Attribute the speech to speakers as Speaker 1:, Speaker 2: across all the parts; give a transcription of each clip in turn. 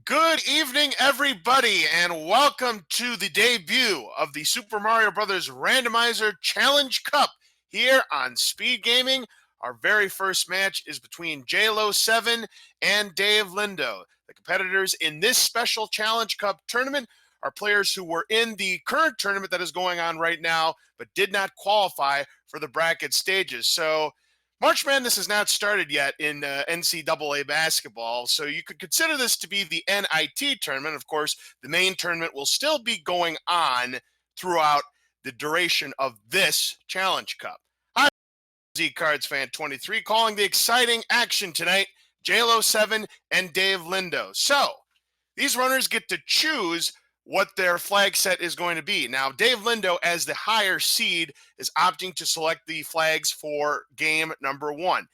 Speaker 1: Good evening, everybody, and welcome to the debut of the Super Mario Brothers Randomizer Challenge Cup here on SpeedGaming. Our very first match is between Jaylow7 and DaveLindo. The competitors in this special Challenge Cup tournament are players who were in the current tournament that is going on right now, but did not qualify for the bracket stages. So March Madness has not started yet in NCAA basketball, so you could consider this to be the NIT tournament. Of course, the main tournament will still be going on throughout the duration of this Challenge Cup. Hi, Z Cards Fan 23, calling the exciting action tonight, Jaylow7 and DaveLindo. So, these runners get to choose what their flag set is going to be. Now, DaveLindo, as the higher seed, is opting to select the flags for game number 1.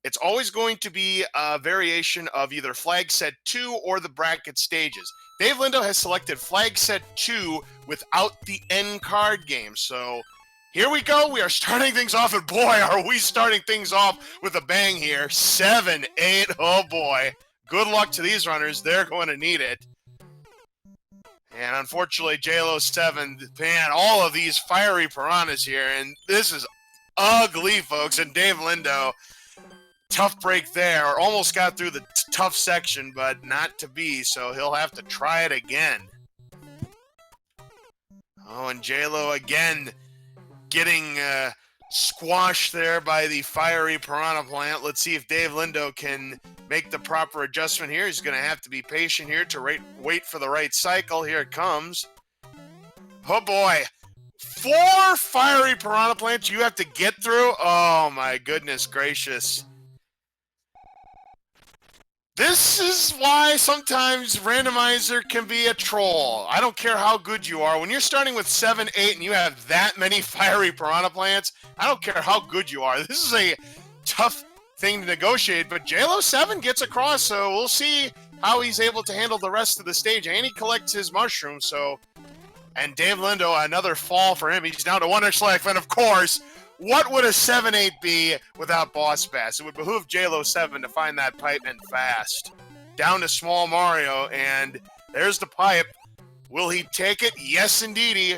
Speaker 1: It's always going to be a variation of either flag set 2 or the bracket stages. DaveLindo has selected flag set 2 without the end card game. So here we go. We are starting things off, and boy, are we starting things off with a bang here. 7-8. Oh boy. Good luck to these runners. They're going to need it. And unfortunately, Jaylow7, man, all of these fiery piranhas here, and this is ugly, folks. And DaveLindo, tough break there. Almost got through the tough section, but not to be, so he'll have to try it again. Oh, and Jaylow again getting squashed there by the fiery piranha plant. Let's see if DaveLindo can make the proper adjustment here. He's going to have to be patient here to wait for the right cycle. Here it comes. Oh boy. 4 fiery piranha plants you have to get through. Oh my goodness gracious. This is why sometimes Randomizer can be a troll. I don't care how good you are. When you're starting with 7-8 and you have that many fiery piranha plants, I don't care how good you are. This is a tough thing to negotiate, but Jaylow7 gets across, so we'll see how he's able to handle the rest of the stage. And he collects his mushroom, so... And DaveLindo, another fall for him. He's down to 1 inch life, and of course, what would a 7-8 be without Boss Bass? It would behoove Jaylow7 to find that pipe and fast. Down to Small Mario, and there's the pipe. Will he take it? Yes, indeedy.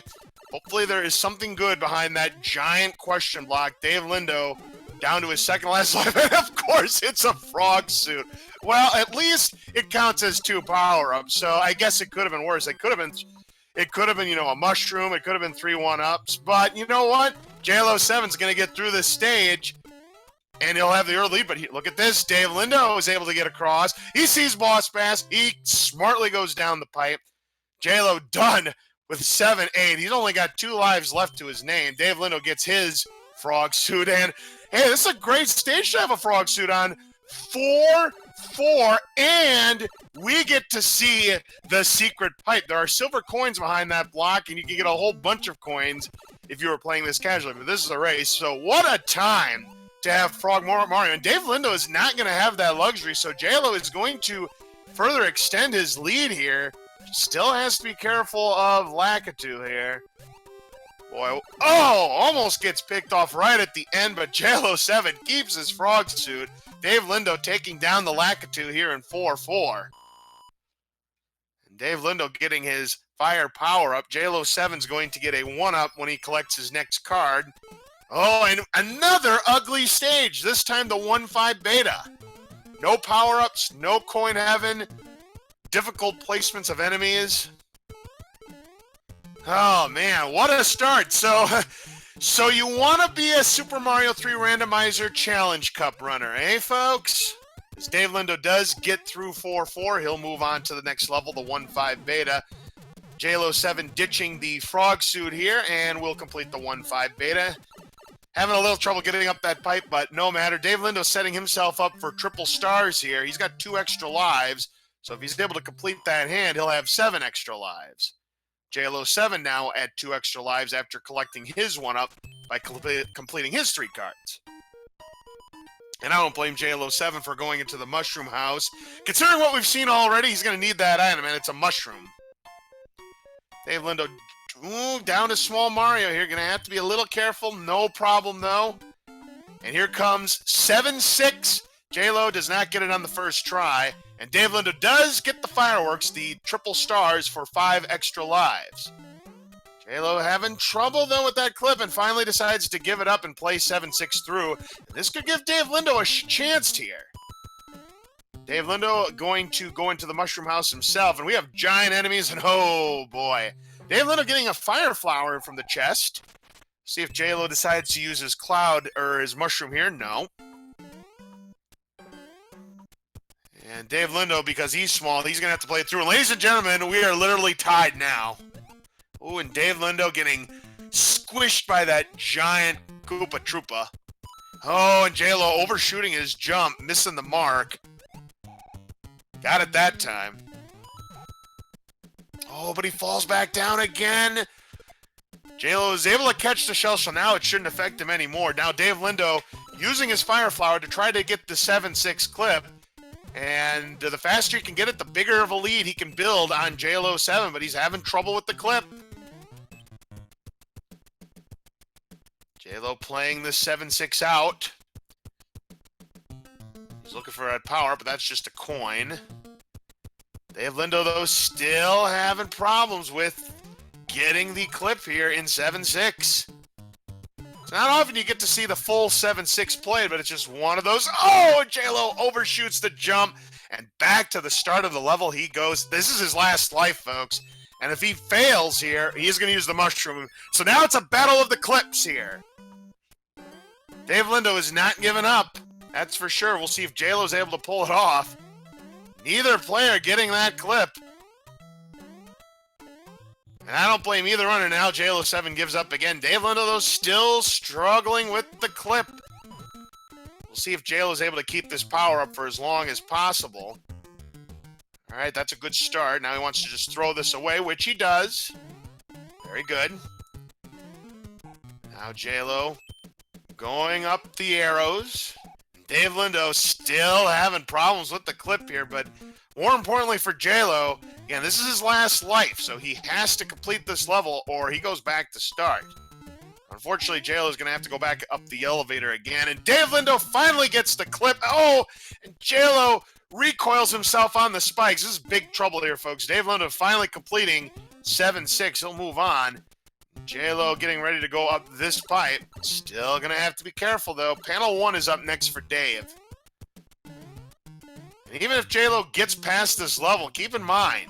Speaker 1: Hopefully there is something good behind that giant question block. DaveLindo down to his second last life, and of course it's a frog suit. Well, at least it counts as 2 power-ups, so I guess it could have been worse. It could have been, you know, a mushroom. It could have been 3 1-ups, but you know what? Jaylow7's going to get through this stage, and he'll have the early lead, but look at this. DaveLindo is able to get across. He sees Boss Bass. He smartly goes down the pipe. Jaylow done with 7-8. He's only got 2 lives left to his name. DaveLindo gets his frog suit, and hey, this is a great stage to have a frog suit on. 4-4, and we get to see the secret pipe. There are silver coins behind that block, and you can get a whole bunch of coins if you were playing this casually. But this is a race, so what a time to have Frog Mario. And DaveLindo is not going to have that luxury, so Jaylow is going to further extend his lead here. Still has to be careful of Lakitu here. Boy, oh, almost gets picked off right at the end, but Jaylow7 keeps his frog suit. DaveLindo taking down the Lakitu here in 4-4. And DaveLindo getting his fire power up. Jaylow7's going to get a 1-up when he collects his next card. Oh, and another ugly stage. This time the 1-5 beta. No power-ups, no coin heaven, difficult placements of enemies. Oh man, what a start. So you want to be a Super Mario 3 Randomizer Challenge Cup runner, eh, folks? As DaveLindo does get through 4-4, he'll move on to the next level, the 1-5 beta. Jaylow7 ditching the frog suit here, and we'll complete the 1-5 beta. Having a little trouble getting up that pipe, but no matter. DaveLindo setting himself up for triple stars here. He's got 2 extra lives, so if he's able to complete that hand, he'll have 7 extra lives. Jaylow7 now at 2 extra lives after collecting his 1-up by completing his 3 cards. And I don't blame Jaylow7 for going into the mushroom house. Considering what we've seen already, he's going to need that item, and it's a mushroom. DaveLindo down to Small Mario here. Going to have to be a little careful. No problem, though. And here comes 7-6. Jaylow does not get it on the first try, and DaveLindo does get the fireworks, the triple stars for 5 extra lives. Jaylow having trouble, though, with that clip and finally decides to give it up and play 7-6 through. This could give DaveLindo a chance here. DaveLindo going to go into the Mushroom House himself, and we have giant enemies, and oh boy. DaveLindo getting a Fire Flower from the chest. See if Jaylow decides to use his Cloud, or his Mushroom here. No. And DaveLindo, because he's small, he's going to have to play it through. And ladies and gentlemen, we are literally tied now. Ooh, and DaveLindo getting squished by that giant Koopa Troopa. Oh, and Jaylow overshooting his jump, missing the mark. Got it that time. Oh, but he falls back down again. Jaylow is able to catch the shell, so now it shouldn't affect him anymore. Now DaveLindo using his Fire Flower to try to get the 7-6 clip. And the faster he can get it, the bigger of a lead he can build on Jaylow7, but he's having trouble with the clip. Jaylow playing the 7-6 out. He's looking for a power, but that's just a coin. DaveLindo, though, still having problems with getting the clip here in 7-6. It's not often you get to see the full 7-6 played, but it's just one of those. Oh, Jaylow overshoots the jump, and back to the start of the level he goes. This is his last life, folks. And if he fails here, he is going to use the mushroom. So now it's a battle of the clips here. DaveLindo is not giving up. That's for sure. We'll see if Jaylow's able to pull it off. Neither player getting that clip. And I don't blame either runner now. Jaylow7 gives up again. DaveLindo, though, still struggling with the clip. We'll see if Jaylow's able to keep this power up for as long as possible. All right, that's a good start. Now he wants to just throw this away, which he does. Very good. Now Jaylow going up the arrows. DaveLindo still having problems with the clip here, but more importantly for Jaylow, again, this is his last life, so he has to complete this level or he goes back to start. Unfortunately, Jaylow is going to have to go back up the elevator again, and DaveLindo finally gets the clip. Oh, and Jaylow recoils himself on the spikes. This is big trouble here, folks. DaveLindo finally completing 7-6. He'll move on. Jaylow getting ready to go up this pipe. Still going to have to be careful, though. Panel 1 is up next for Dave. And even if Jaylow gets past this level, keep in mind,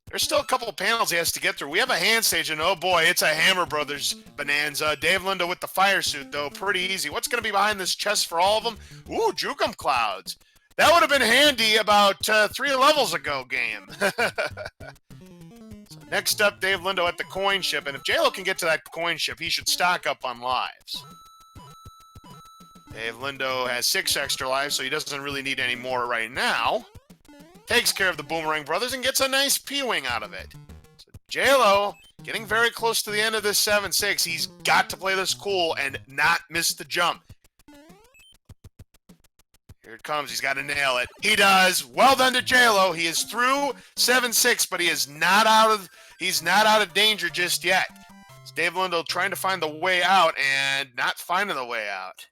Speaker 1: there's still a couple of panels he has to get through. We have a hand stage, and oh boy, it's a Hammer Brothers bonanza. DaveLindo with the fire suit, though, pretty easy. What's going to be behind this chest for all of them? Ooh, Jukum Clouds. That would have been handy about 3 levels ago, game. So next up, DaveLindo at the coin ship, and if Jaylow can get to that coin ship, he should stock up on lives. DaveLindo has 6 extra lives, so he doesn't really need any more right now. Takes care of the Boomerang Brothers and gets a nice P-Wing out of it. So Jaylow getting very close to the end of this 7-6. He's got to play this cool and not miss the jump. Here it comes. He's got to nail it. He does. Well done to Jaylow. He is through 7-6, but he is not out of danger just yet. It's DaveLindo trying to find the way out and not finding the way out.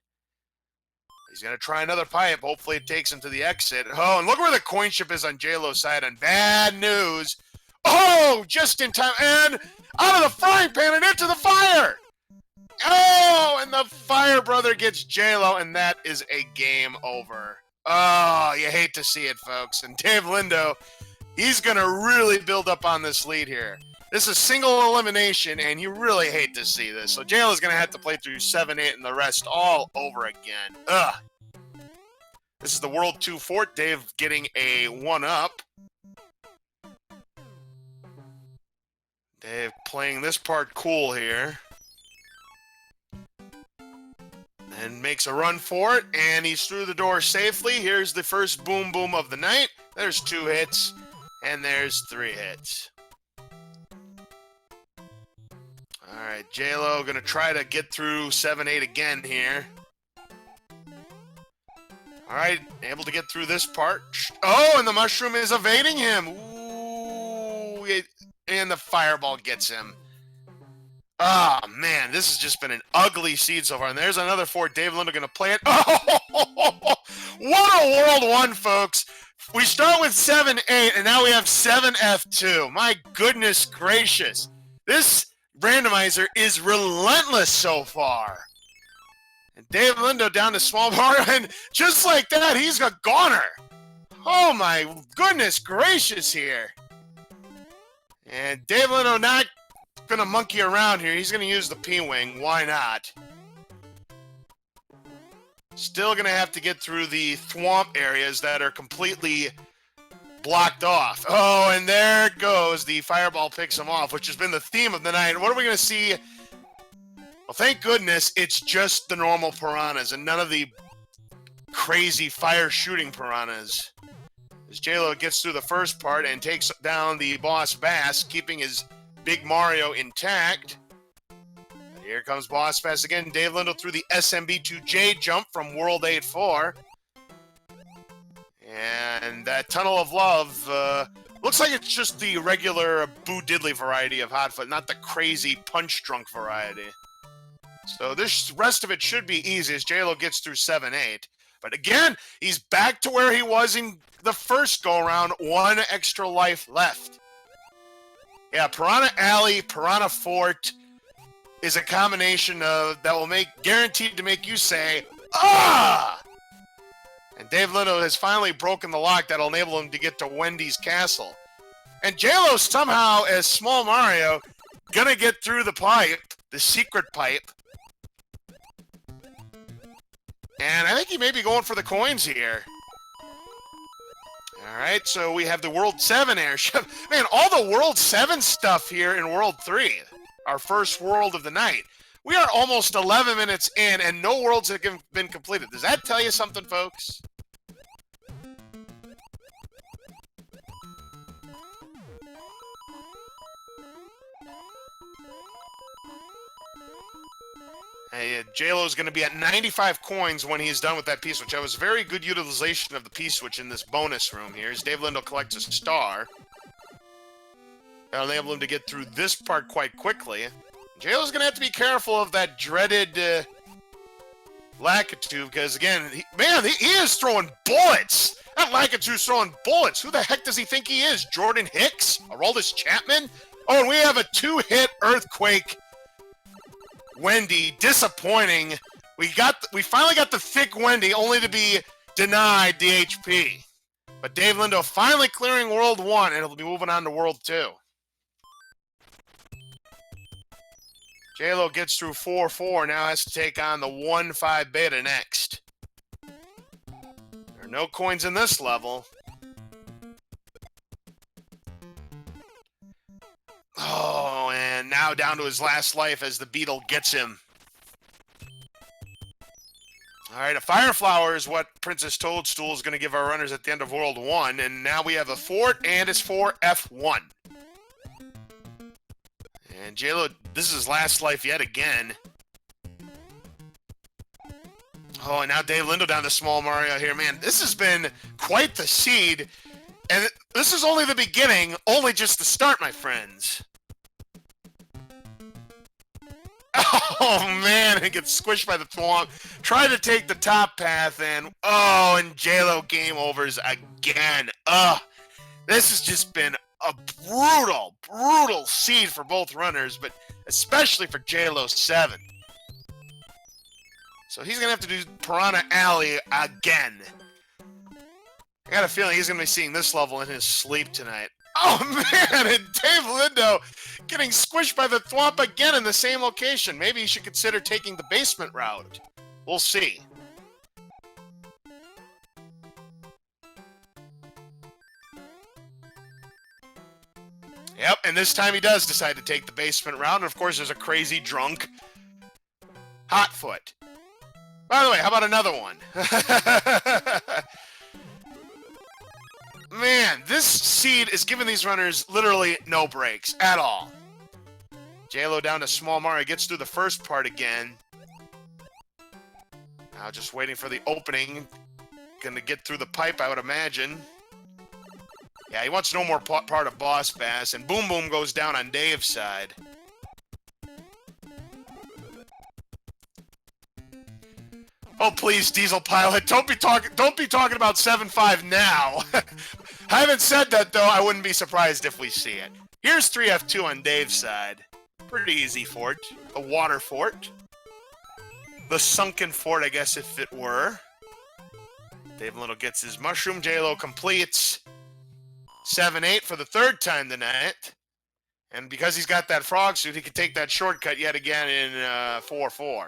Speaker 1: He's going to try another pipe. Hopefully it takes him to the exit. Oh, and look where the coin ship is on Jaylow's side. And bad news. Oh, just in time. And out of the frying pan and into the fire. Oh, and the fire brother gets Jaylow, and that is a game over. Oh, you hate to see it, folks. And DaveLindo, he's going to really build up on this lead here. This is single elimination, and you really hate to see this. So Jaylow's going to have to play through 7-8 and the rest all over again. Ugh. This is the World 2 Fort. Dave getting a 1-up. Dave playing this part cool here. And makes a run for it, and he's through the door safely. Here's the first boom boom of the night. There's 2 hits, and there's 3 hits. All right, Jaylow going to try to get through 7-8 again here. All right, able to get through this part. Oh, and the mushroom is evading him. Ooh, and the fireball gets him. Ah, man, this has just been an ugly seed so far. And there's another 4. DaveLindo going to play it. Oh, what a World 1, folks. We start with 7-8, and now we have 7F2. My goodness gracious. This randomizer is relentless so far. And DaveLindo down to small Mario, and just like that, he's a goner. Oh, my goodness gracious here. And DaveLindo not going to monkey around here. He's going to use the P-Wing. Why not? Still going to have to get through the thwomp areas that are completely blocked off. Oh, and there it goes. The fireball picks him off, which has been the theme of the night. What are we going to see? Well, thank goodness it's just the normal piranhas and none of the crazy fire-shooting piranhas. As Jaylow gets through the first part and takes down the boss Bass, keeping his Big Mario intact. Here comes Boss Bass again. DaveLindo through the SMB3R jump from World 8-4. And that Tunnel of Love looks like it's just the regular Boo Diddley variety of Hotfoot, not the crazy punch-drunk variety. So this rest of it should be easy as Jaylow gets through 7-8. But again, he's back to where he was in the first go-around. 1 extra life left. Yeah, Piranha Alley, Piranha Fort is a combination of that will make guaranteed to make you say, ah! And DaveLindo has finally broken the lock that'll enable him to get to Wendy's castle. And Jaylow somehow, as Small Mario, gonna get through the pipe, the secret pipe. And I think he may be going for the coins here. Alright, so we have the World 7 airship. Man, all the World 7 stuff here in World 3. Our first world of the night. We are almost 11 minutes in and no worlds have been completed. Does that tell you something, folks? Hey, Jaylow's going to be at 95 coins when he's done with that P-Switch. That was very good utilization of the P-Switch in this bonus room here. As DaveLindo collects a star. That'll enable him to get through this part quite quickly. Jaylow's going to have to be careful of that dreaded Lakitu, because again, he is throwing bullets! That Lakitu's throwing bullets! Who the heck does he think he is? Jordan Hicks? Aroldis Chapman? Oh, and we have a 2-hit Earthquake Wendy, disappointing. We finally got the thick Wendy, only to be denied the HP. But DaveLindo finally clearing World 1, and he'll be moving on to World 2. Jaylow gets through 4-4, now has to take on the 1-5 beta next. There are no coins in this level. Oh, and now down to his last life as the beetle gets him. Alright, a Fire Flower is what Princess Toadstool is going to give our runners at the end of World 1, and now we have a fort and his 4F1. And Jaylow, this is his last life yet again. Oh, and now DaveLindo down to Small Mario here. Man, this has been quite the seed. And this is only the beginning, only just the start, my friends. Oh, man, it gets squished by the thwomp. Try to take the top path, and Jaylow game overs again. This has just been a brutal seed for both runners, but especially for Jaylow7. So he's going to have to do Piranha Alley again. I got a feeling he's going to be seeing this level in his sleep tonight. Oh, man, and DaveLindo getting squished by the thwomp again in the same location. Maybe he should consider taking the basement route. We'll see. Yep, and this time he does decide to take the basement route. And, of course, there's a crazy drunk Hotfoot. By the way, how about another one? Man, this seed is giving these runners literally no breaks at all. Jaylow down to Small Mario, gets through the first part again. Now just waiting for the opening. Gonna get through the pipe, I would imagine. Yeah, he wants no more part of Boss Bass, and Boom Boom goes down on Dave's side. Oh please, Diesel Pilot, don't be talking about 7.5 now. I haven't said that though. I wouldn't be surprised if we see it. Here's 3F2 on Dave's side. Pretty easy fort. A water fort. The sunken fort, I guess, if it were. DaveLindo gets his mushroom. Jaylow completes 7-8 for the third time tonight. And because he's got that frog suit, he can take that shortcut yet again in 4-4.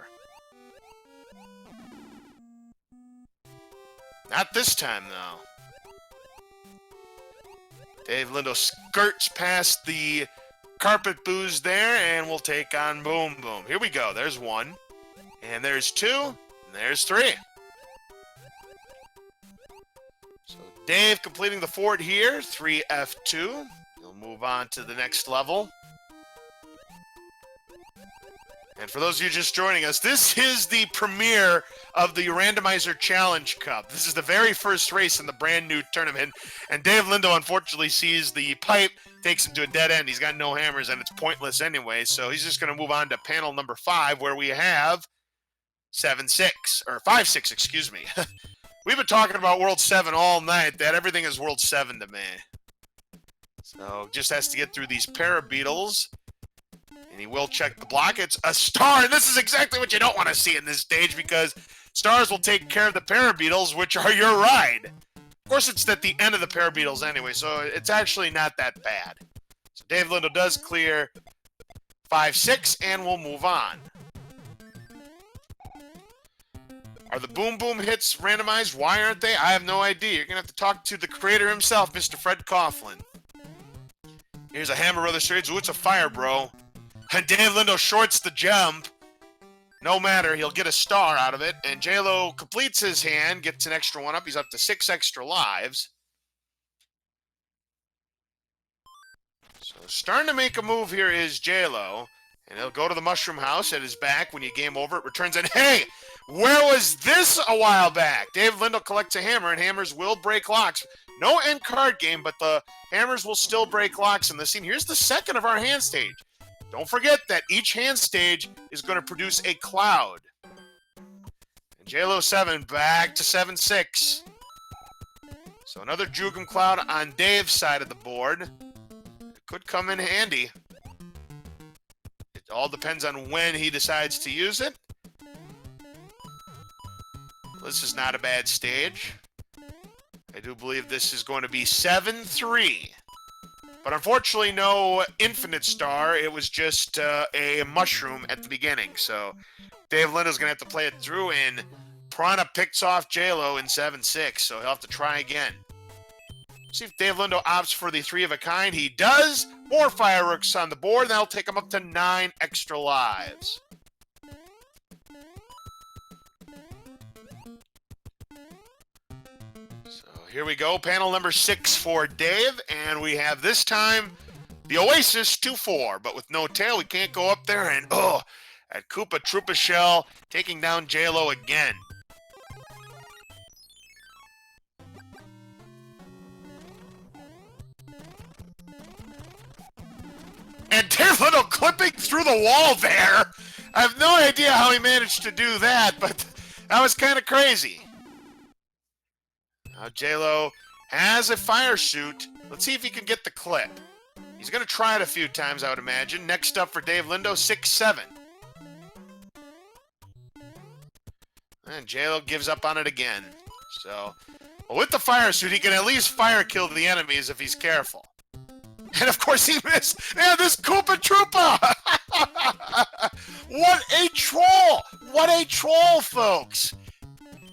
Speaker 1: Not this time, though. DaveLindo skirts past the carpet booze there, and we'll take on Boom Boom. Here we go. There's 1. And there's 2. And there's 3. So Dave completing the fort here. 3F2. He'll move on to the next level. And for those of you just joining us, this is the premiere of the Randomizer Challenge Cup. This is the very first race in the brand new tournament. And DaveLindo unfortunately sees the pipe, takes him to a dead end. He's got no hammers and it's pointless anyway. So he's just going to move on to panel number 5 where we have 7-6, or 5-6, excuse me. We've been talking about World 7 all night. That everything is World 7 to me. So just has to get through these parabeetles. And he will check the block. It's a star, and this is exactly what you don't want to see in this stage because stars will take care of the parabeetles, which are your ride. Of course, it's at the end of the parabeetles anyway, so it's actually not that bad. So DaveLindo does clear 5-6, and we'll move on. Are the Boom Boom hits randomized? Why aren't they? I have no idea. You're going to have to talk to the creator himself, Mr. Fred Coughlin. Here's a Hammer Brother Straight. Ooh, it's a fire, bro. And DaveLindo shorts the jump. No matter, he'll get a star out of it. And Jaylow completes his hand, gets an extra 1 up. He's up to 6 extra lives. So starting to make a move here is Jaylow. And he'll go to the Mushroom House at his back. When you game over, it returns in. Hey, where was this a while back? DaveLindo collects a hammer, and hammers will break locks. No end card game, but the hammers will still break locks in the scene. Here's the second of our hand stage. Don't forget that each hand stage is going to produce a cloud. And Jaylow7 back to 7-6. So another Jugum cloud on Dave's side of the board. It could come in handy. It all depends on when he decides to use it. This is not a bad stage. I do believe this is going to be 7-3. But unfortunately, no infinite star. It was just a mushroom at the beginning. So DaveLindo's going to have to play it through, and Piranha picks off Jaylow in 7-6. So he'll have to try again. See if DaveLindo opts for the 3 of a kind. He does. More fireworks on the board. That'll take him up to 9 extra lives. Here we go, panel number 6 for Dave, and we have this time the Oasis 2-4, but with no tail, we can't go up there, and at Koopa Troopa Shell, taking down Jaylow again. And DaveLindo clipping through the wall there. I have no idea how he managed to do that, but that was kind of crazy. Now Jaylow has a fire suit. Let's see if he can get the clip. He's going to try it a few times, I would imagine. Next up for DaveLindo, 6-7. And Jaylow gives up on it again. So, well, with the fire suit, he can at least fire kill the enemies if he's careful. And of course he missed. Yeah, this Koopa Troopa! What a troll! What a troll, folks!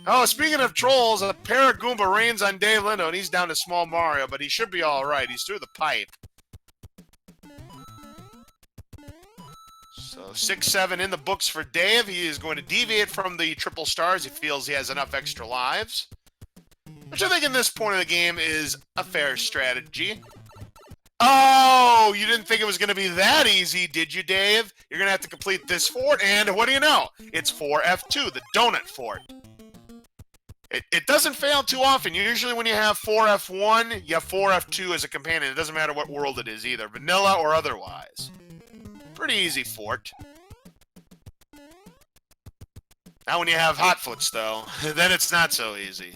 Speaker 1: Oh, speaking of trolls, a Paragoomba rains on DaveLindo, and he's down to Small Mario, but he should be all right. He's through the pipe. So 6-7 in the books for Dave. He is going to deviate from the triple stars. He feels he has enough extra lives, which I think in this point of the game is a fair strategy. Oh, you didn't think it was going to be that easy, did you, Dave? You're going to have to complete this fort, and what do you know? It's 4F2, the donut fort. It doesn't fail too often. Usually when you have 4F1, you have 4F2 as a companion. It doesn't matter what world it is either, vanilla or otherwise. Pretty easy fort. Not when you have Hotfoots, though. Then it's not so easy.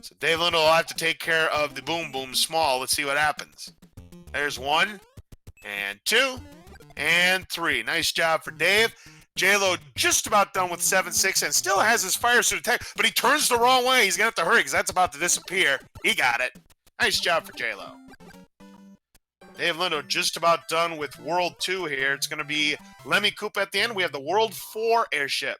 Speaker 1: So DaveLindo will have to take care of the Boom Boom small. Let's see what happens. There's 1, and 2, and 3. Nice job for Dave. Jaylow just about done with 7-6 and still has his fire suit attack, but he turns the wrong way. He's going to have to hurry because that's about to disappear. He got it. Nice job for Jaylow. DaveLindo just about done with World 2 here. It's going to be Lemmy Koopa at the end. We have the World 4 airship.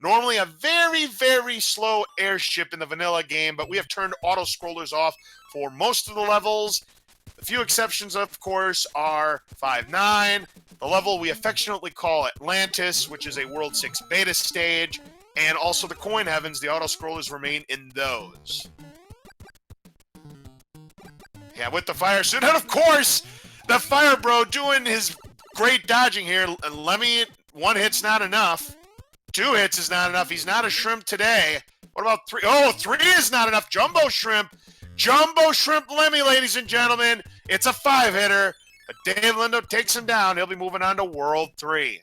Speaker 1: Normally a very, very slow airship in the vanilla game, but we have turned auto-scrollers off for most of the levels. A few exceptions, of course, are 5-9, the level we affectionately call Atlantis, which is a World 6 beta stage, and also the Coin Heavens. The auto-scrollers remain in those. Yeah, with the fire suit, and of course, the Fire Bro doing his great dodging here. Lemmy, 1 hit's not enough. 2 hits is not enough. He's not a shrimp today. What about 3? Oh, 3 is not enough. Jumbo Shrimp. Jumbo Shrimp Lemmy, ladies and gentlemen. It's a 5-hitter. But DaveLindo takes him down. He'll be moving on to World 3.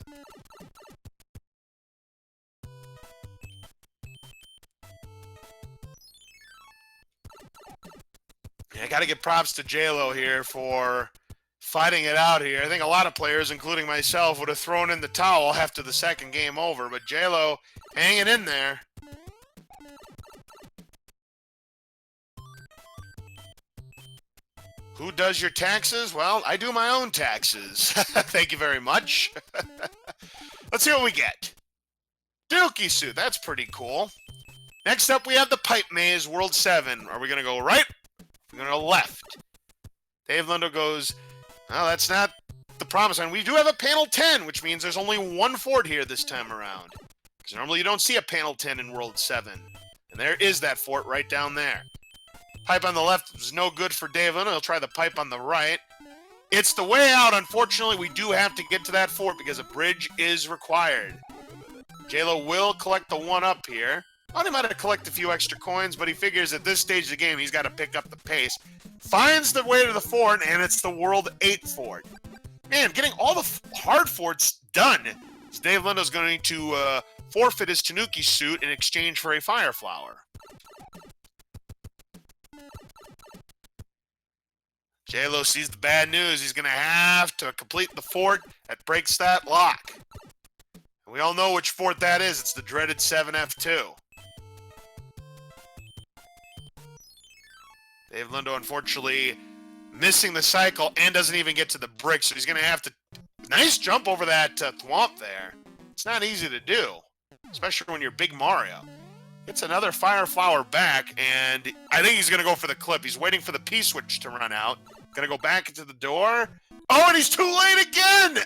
Speaker 1: Yeah, I got to give props to Jaylow here for fighting it out here. I think a lot of players, including myself, would have thrown in the towel after the second game over, but Jaylow hanging in there. Who does your taxes? Well, I do my own taxes. Thank you very much. Let's see what we get. Dookie suit, that's pretty cool. Next up, we have the Pipe Maze World 7. Are we going to go right? We're going to go left. DaveLindo goes, well, that's not the promise. And we do have a panel 10, which means there's only 1 fort here this time around. Because normally you don't see a panel 10 in World 7. And there is that fort right down there. Pipe on the left is no good for DaveLindo. He'll try the pipe on the right. It's the way out. Unfortunately, we do have to get to that fort because a bridge is required. Jaylow will collect the 1 up here. Well, he might have collected a few extra coins, but he figures at this stage of the game, he's got to pick up the pace. Finds the way to the fort, and it's the World 8 fort. Man, getting all the hard forts done. So DaveLindo's going to forfeit his Tanuki suit in exchange for a Fire Flower. Jaylow sees the bad news. He's going to have to complete the fort that breaks that lock. And we all know which fort that is. It's the dreaded 7F2. DaveLindo, unfortunately, missing the cycle and doesn't even get to the brick, so he's going to have to... Nice jump over that thwomp there. It's not easy to do, especially when you're Big Mario. Gets another Fire Flower back, and I think he's going to go for the clip. He's waiting for the P-switch to run out. Going to go back into the door. Oh, and he's too late again!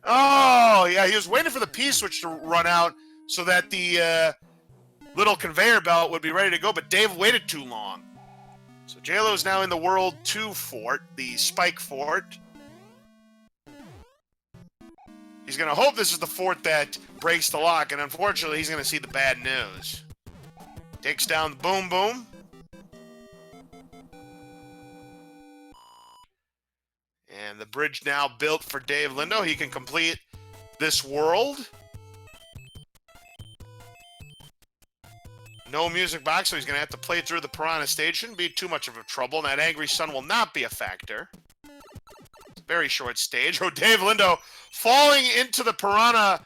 Speaker 1: Oh, yeah, he was waiting for the P-switch to run out so that the... little conveyor belt would be ready to go, but Dave waited too long. So Jaylow's now in the World 2 fort, the Spike Fort. He's going to hope this is the fort that breaks the lock, and unfortunately he's going to see the bad news. Takes down the Boom Boom. And the bridge now built for DaveLindo. He can complete this world. No music box, so he's going to have to play through the Piranha stage. Shouldn't be too much of a trouble, and that Angry Sun will not be a factor. It's a very short stage. Oh, DaveLindo falling into the Piranha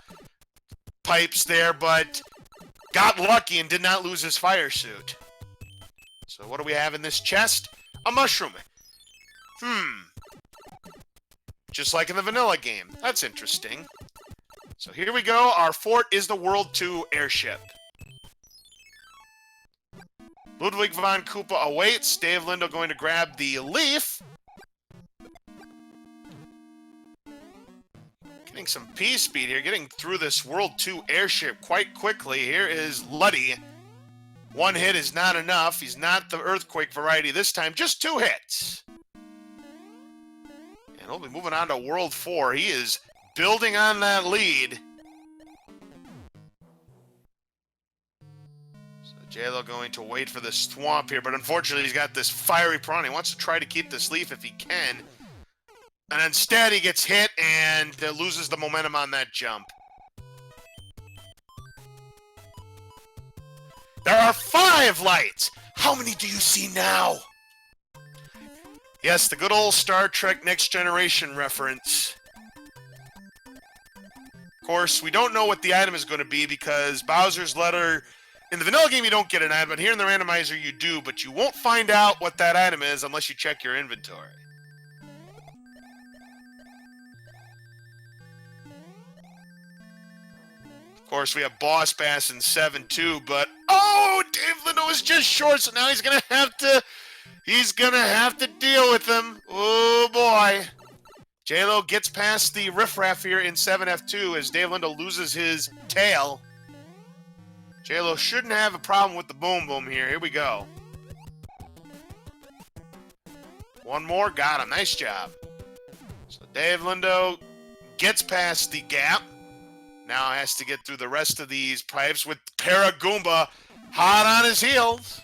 Speaker 1: pipes there, but got lucky and did not lose his fire suit. So what do we have in this chest? A mushroom. Just like in the vanilla game. That's interesting. So here we go. Our fort is the World 2 airship. Ludwig von Koopa awaits. DaveLindo going to grab the leaf. Getting some P-speed here. Getting through this World 2 airship quite quickly. Here is Luddy. 1 hit is not enough. He's not the earthquake variety this time. Just 2 hits. And he'll be moving on to World 4. He is building on that lead. Jaylow going to wait for this thwomp here, but unfortunately he's got this fiery piranha. He wants to try to keep this leaf if he can. And instead he gets hit and loses the momentum on that jump. There are 5 lights! How many do you see now? Yes, the good old Star Trek Next Generation reference. Of course, we don't know what the item is going to be because Bowser's letter... In the vanilla game, you don't get an item, but here in the randomizer, you do, but you won't find out what that item is unless you check your inventory. Of course, we have Boss Bass in 7 too, but oh, DaveLindo is just short, so now he's gonna have to deal with him. Oh boy. Jaylow gets past the riffraff here in 7F2 as DaveLindo loses his tail. Jaylow shouldn't have a problem with the boom boom here. Here we go. One more, got him. Nice job. So DaveLindo gets past the gap. Now has to get through the rest of these pipes with Paragoomba hot on his heels.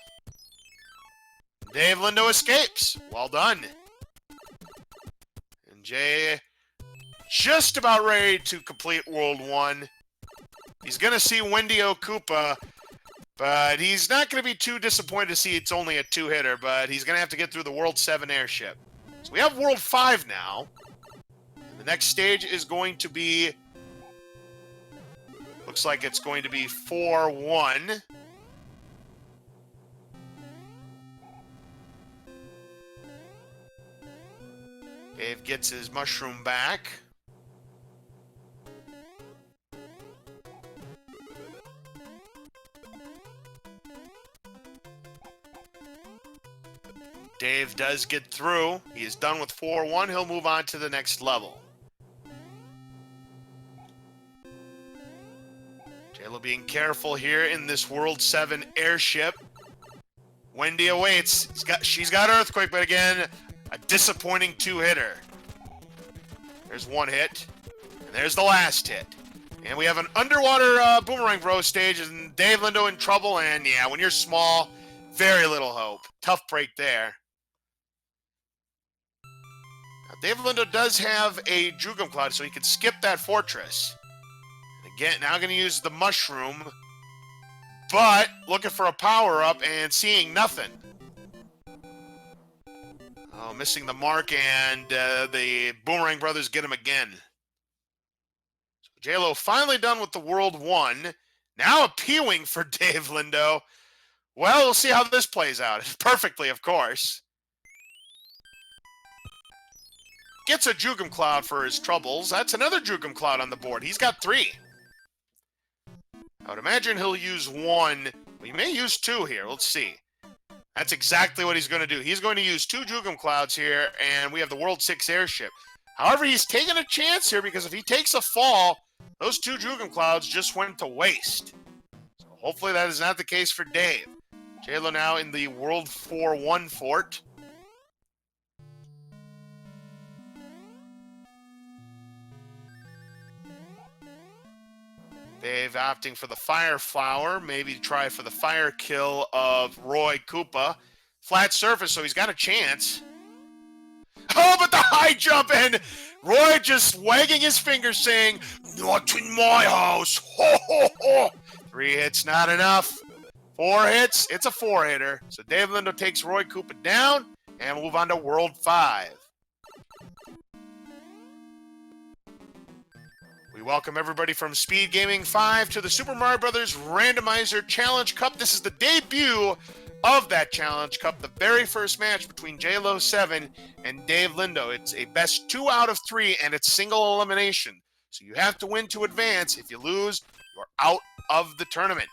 Speaker 1: DaveLindo escapes. Well done. And Jay just about ready to complete World 1. He's going to see Wendy-O Koopa, but he's not going to be too disappointed to see it's only a 2-hitter, but he's going to have to get through the World 7 airship. So we have World 5 now. And the next stage is going to be... Looks like it's going to be 4-1. Dave gets his mushroom back. Dave does get through. He is done with 4-1. He'll move on to the next level. Jaylow being careful here in this World 7 airship. Wendy awaits. She's got Earthquake, but again, a disappointing 2-hitter. There's one hit, and there's the last hit. And we have an underwater boomerang throw stage, and DaveLindo in trouble, and yeah, when you're small, very little hope. Tough break there. Now, DaveLindo does have a Jugum Cloud, so he can skip that fortress. Again, now going to use the mushroom, but looking for a power-up and seeing nothing. Oh, missing the mark, and the Boomerang Brothers get him again. So Jaylow finally done with the World 1. Now a P-Wing for DaveLindo. Well, we'll see how this plays out. Perfectly, of course. Gets a Jugum Cloud for his troubles. That's another Jugum Cloud on the board. He's got 3. I would imagine he'll use 1. Well, he may use 2 here. Let's see. That's exactly what he's going to do. He's going to use 2 Jugum Clouds here, and we have the World 6 airship. However, he's taking a chance here because if he takes a fall, those 2 Jugum Clouds just went to waste. So hopefully that is not the case for Dave. Jaylow now in the World 4-1 fort. Dave opting for the Fire Flower, maybe try for the Fire Kill of Roy Koopa. Flat surface, so he's got a chance. Oh, but the high jump, and Roy just wagging his finger saying, "Not in my house." Ho, ho, ho. 3 hits, not enough. 4 hits, it's a 4-hitter. So DaveLindo takes Roy Koopa down, and we'll move on to World 5. We welcome everybody from SpeedGaming 5 to the Super Mario Bros. Randomizer Challenge Cup. This is the debut of that Challenge Cup, the very first match between Jaylow7 and DaveLindo. It's a best 2 out of 3, and it's single elimination. So you have to win to advance. If you lose, you're out of the tournament.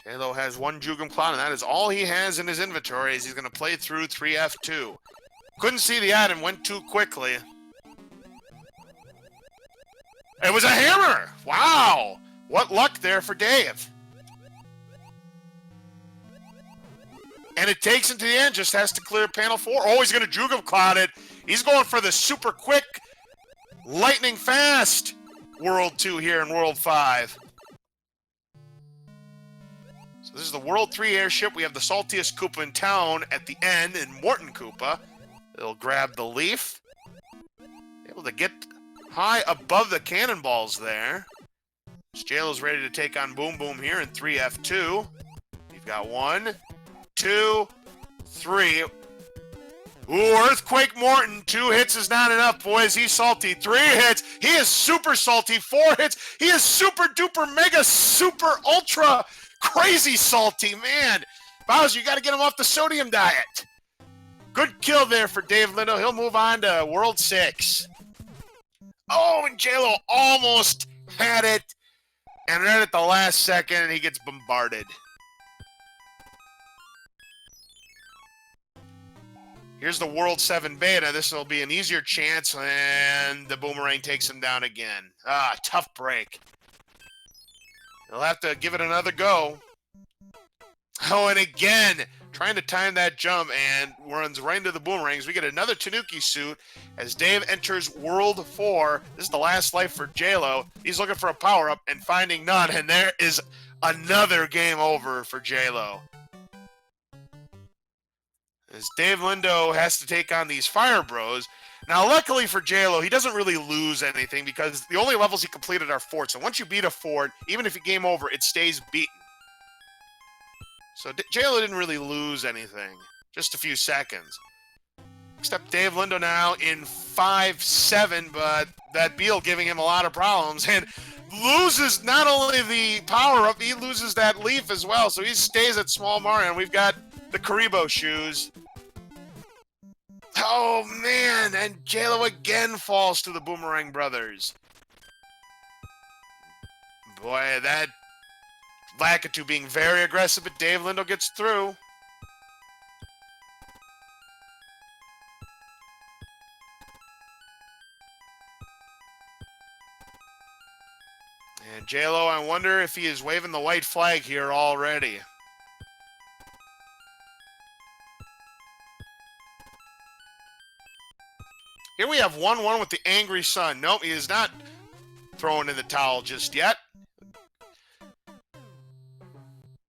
Speaker 1: Jaylow has 1 Jugum Cloud, and that is all he has in his inventory as he's going to play through 3F2. Couldn't see the item, went too quickly. It was a hammer! Wow! What luck there for Dave. And it takes him to the end, just has to clear panel 4. Oh, he's going to Jugum Cloud it. He's going for the super quick, lightning fast World 2 here in World 5. So this is the World 3 airship. We have the saltiest Koopa in town at the end, and Morton Koopa. They'll grab the leaf. Able to get high above the cannonballs there. Jaylow's ready to take on Boom Boom here in 3F2. You've got 1, 2, 3. Ooh, Earthquake Morton. 2 hits is not enough, boys. He's salty. 3 hits. He is super salty. 4 hits. He is super duper mega super ultra crazy salty. Man, Bowser, you got to get him off the sodium diet. Good kill there for DaveLindo. He'll move on to World 6. Oh, and Jaylow almost had it. And right at the last second, he gets bombarded. Here's the World 7 beta. This will be an easier chance, and the boomerang takes him down again. Ah, tough break. He'll have to give it another go. Oh, and again, trying to time that jump and runs right into the boomerangs. We get another Tanuki suit as Dave enters World 4. This is the last life for Jaylow. He's looking for a power-up and finding none, and there is another game over for Jaylow. As DaveLindo has to take on these Fire Bros. Now, luckily for Jaylow, he doesn't really lose anything because the only levels he completed are forts. And once you beat a fort, even if you game over, it stays beaten. So Jaylow didn't really lose anything. Just a few seconds. Except DaveLindo now in 5-7, but that Beal giving him a lot of problems. And loses not only the power-up, he loses that leaf as well. So he stays at Small Mario, and we've got the Karibo shoes. Oh, man, and Jaylow again falls to the Boomerang Brothers. Boy, that Lakitu being very aggressive, but DaveLindo gets through. And Jaylow, I wonder if he is waving the white flag here already. Here we have 1-1 with the Angry Sun. Nope, he is not throwing in the towel just yet.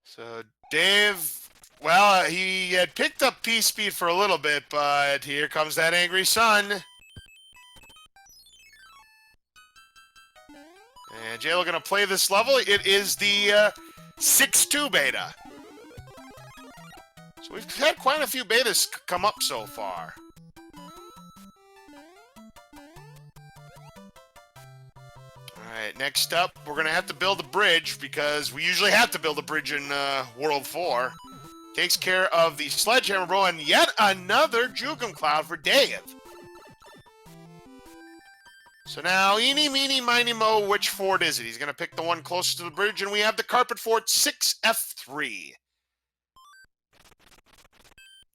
Speaker 1: So Dave, well, he had picked up P-Speed for a little bit, but here comes that Angry Sun. And Jaylow going to play this level. It is the 6-2 beta. So we've had quite a few betas come up so far. Alright, next up, we're going to have to build a bridge because we usually have to build a bridge in World 4. Takes care of the Sledgehammer Bro and yet another Jukum Cloud for Dave. So now, eeny, meeny, miny, mo, which fort is it? He's going to pick the one closest to the bridge, and we have the Carpet Fort 6F3.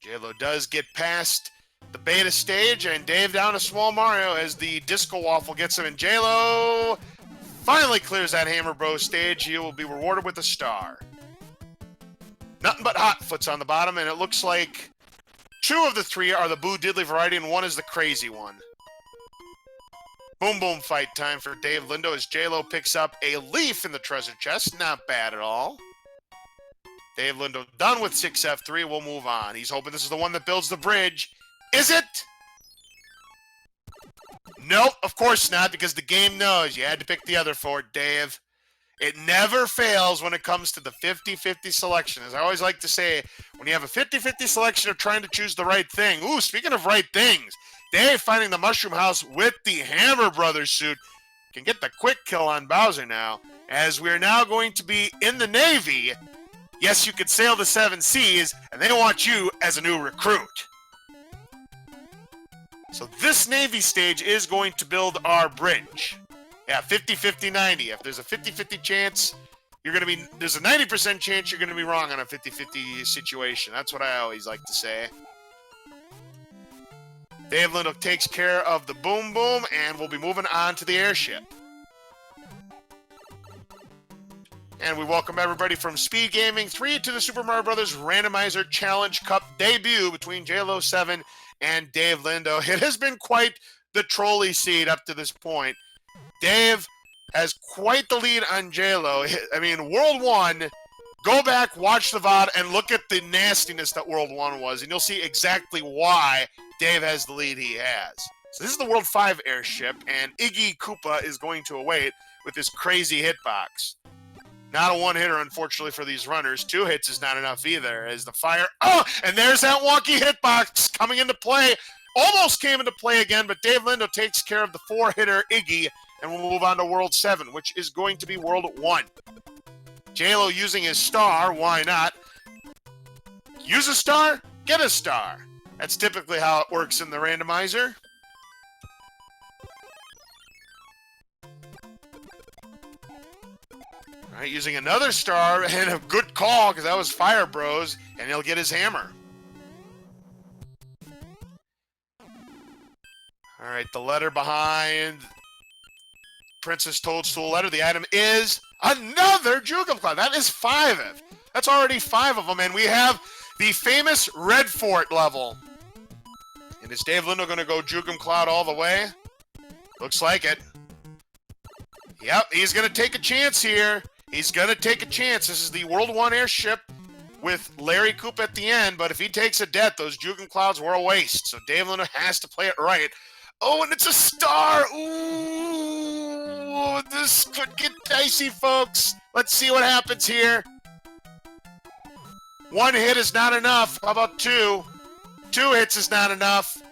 Speaker 1: Jaylow does get past the beta stage, and Dave down to Small Mario as the Disco Waffle gets him, and Jaylow finally clears that Hammer Bro stage. He will be rewarded with a star. Nothing but hot foots on the bottom, and it looks like 2 of the 3 are the Boo Diddley variety, and 1 is the crazy one. Boom boom fight time for DaveLindo as Jaylow picks up a leaf in the treasure chest. Not bad at all. DaveLindo done with 6F3. We'll move on. He's hoping this is the one that builds the bridge. Is it? Nope, of course not, because the game knows you had to pick the other fort, Dave. It never fails when it comes to the 50-50 selection. As I always like to say, when you have a 50-50 selection of trying to choose the right thing. Ooh, speaking of right things, Dave finding the Mushroom House with the Hammer Brothers suit can get the quick kill on Bowser now, as we're now going to be in the Navy. Yes, you could sail the 7 seas, and they want you as a new recruit. So this Navy stage is going to build our bridge. Yeah, 50-50-90. If there's a 50-50 chance, there's a 90% chance you're going to be wrong on a 50-50 situation. That's what I always like to say. DaveLindo takes care of the Boom Boom, and we'll be moving on to the airship. And we welcome everybody from SpeedGaming 3 to the Super Mario Bros. Randomizer Challenge Cup debut between Jaylow7 and DaveLindo. It has been quite the trolley seed up to this point. Dave has quite the lead on Jaylow. I mean, World 1, go back, watch the VOD, and look at the nastiness that World 1 was, and you'll see exactly why Dave has the lead he has. So this is the World 5 airship, and Iggy Koopa is going to await. with his crazy hitbox. Not a one-hitter, unfortunately, for these runners. 2 hits is not enough either, as the fire... Oh, and there's that wonky hitbox coming into play. Almost came into play again, but DaveLindo takes care of the 4-hitter Iggy, and we'll move on to World 7, which is going to be World 1. Jaylow using his star, why not? Use a star, get a star. That's typically how it works in the randomizer. All right, using another star, and a good call, because that was Fire Bros, and he'll get his hammer. All right, the letter behind Princess Toadstool letter. The item is another Jukum Cloud. That is 5. That's already 5 of them, and we have the famous Red Fort level. And is DaveLindo going to go Jukum Cloud all the way? Looks like it. Yep, he's going to take a chance here. He's going to take a chance. This is the World 1 airship with Larry Coop at the end, but if he takes a death, those Jukum Clouds were a waste. So DaveLindo has to play it right. Oh, and it's a star! Ooh, this could get dicey, folks. Let's see what happens here. 1 hit is not enough. How about 2? 2 hits is not enough.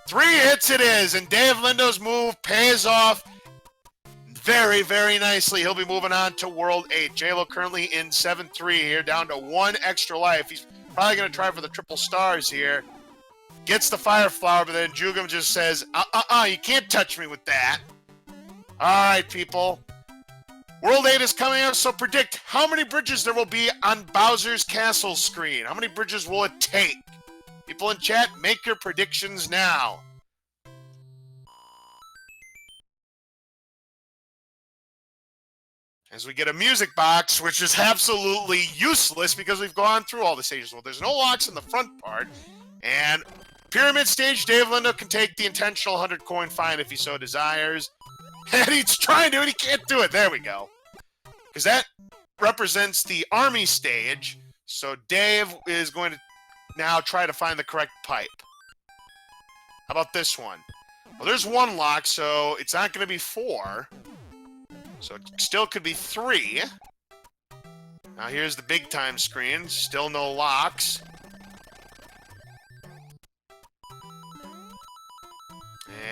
Speaker 1: 3 hits it is, and DaveLindo's move pays off very, very nicely. He'll be moving on to World 8. Jaylow currently in 7-3 here, down to 1 extra life. He's probably going to try for the triple stars here. Gets the Fire Flower, but then Jugum just says, you can't touch me with that. All right, people. World 8 is coming up, so predict how many bridges there will be on Bowser's Castle screen. How many bridges will it take? People in chat, make your predictions now. As we get a music box, which is absolutely useless because we've gone through all the stages. Well, there's no locks in the front part. And Pyramid Stage, DaveLindo can take the intentional 100 coin fine if he so desires. And he's trying to, and he can't do it. There we go. Because that represents the army stage. So Dave is going to now try to find the correct pipe. How about this one? Well, there's 1 lock, so it's not going to be 4. So it still could be 3. Now here's the big time screen. Still no locks.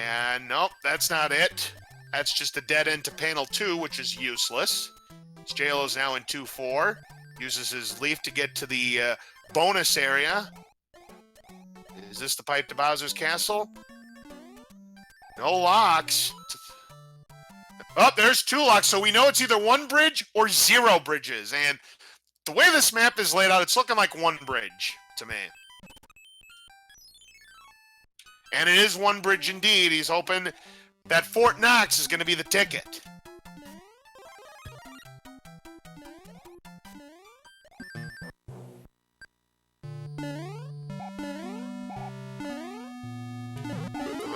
Speaker 1: And nope, that's not it. That's just a dead end to panel 2, which is useless. Jaylow's now in 2-4. Uses his leaf to get to the bonus area. Is this the pipe to Bowser's Castle? No locks. Oh, there's 2 locks, so we know it's either 1 bridge or 0 bridges. And the way this map is laid out, it's looking like 1 bridge to me. And it is 1 bridge indeed. He's hoping that Fort Knox is going to be the ticket.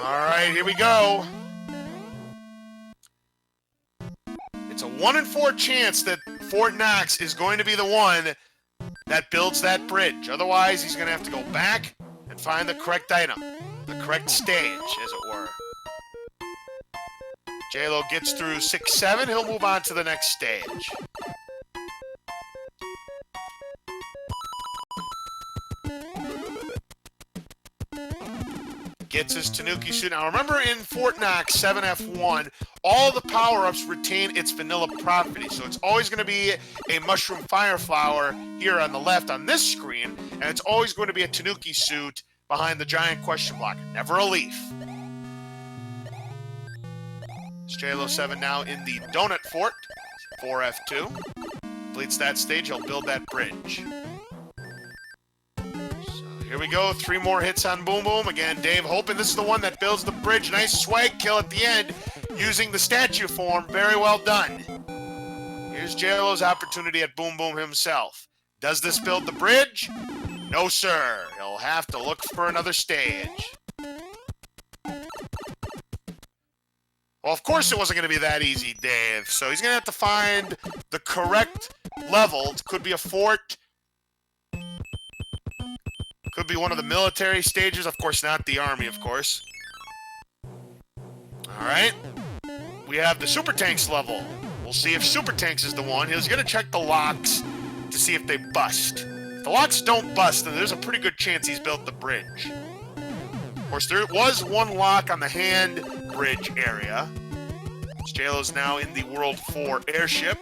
Speaker 1: All right, here we go. It's a 1 in 4 chance that Fort Knox is going to be the one that builds that bridge. Otherwise, he's going to have to go back and find the correct item, the correct stage, as it were. Jaylow gets through 6-7. He'll move on to the next stage. Gets his Tanuki suit. Now remember in Fort Knox 7F1, all the power-ups retain its vanilla property. So it's always going to be a Mushroom Fire Flower here on the left on this screen, and it's always going to be a Tanuki suit behind the giant question block. Never a leaf. It's Jaylow7 now in the Donut Fort, 4F2. Completes that stage, he'll build that bridge. Here we go, 3 more hits on Boom Boom. Again, Dave hoping this is the one that builds the bridge. Nice swag kill at the end using the statue form. Very well done. Here's Jaylow's opportunity at Boom Boom himself. Does this build the bridge? No, sir. He'll have to look for another stage. Well, of course it wasn't going to be that easy, Dave. So he's going to have to find the correct level. It could be a fort. Could be one of the military stages. Of course, not the army, of course. All right. we have the Super Tanks level. We'll see if Super Tanks is the one. He's going to check the locks to see if they bust. If the locks don't bust, then there's a pretty good chance he's built the bridge. Of course, there was one lock on the hand bridge area. Jaylow's now in the World 4 airship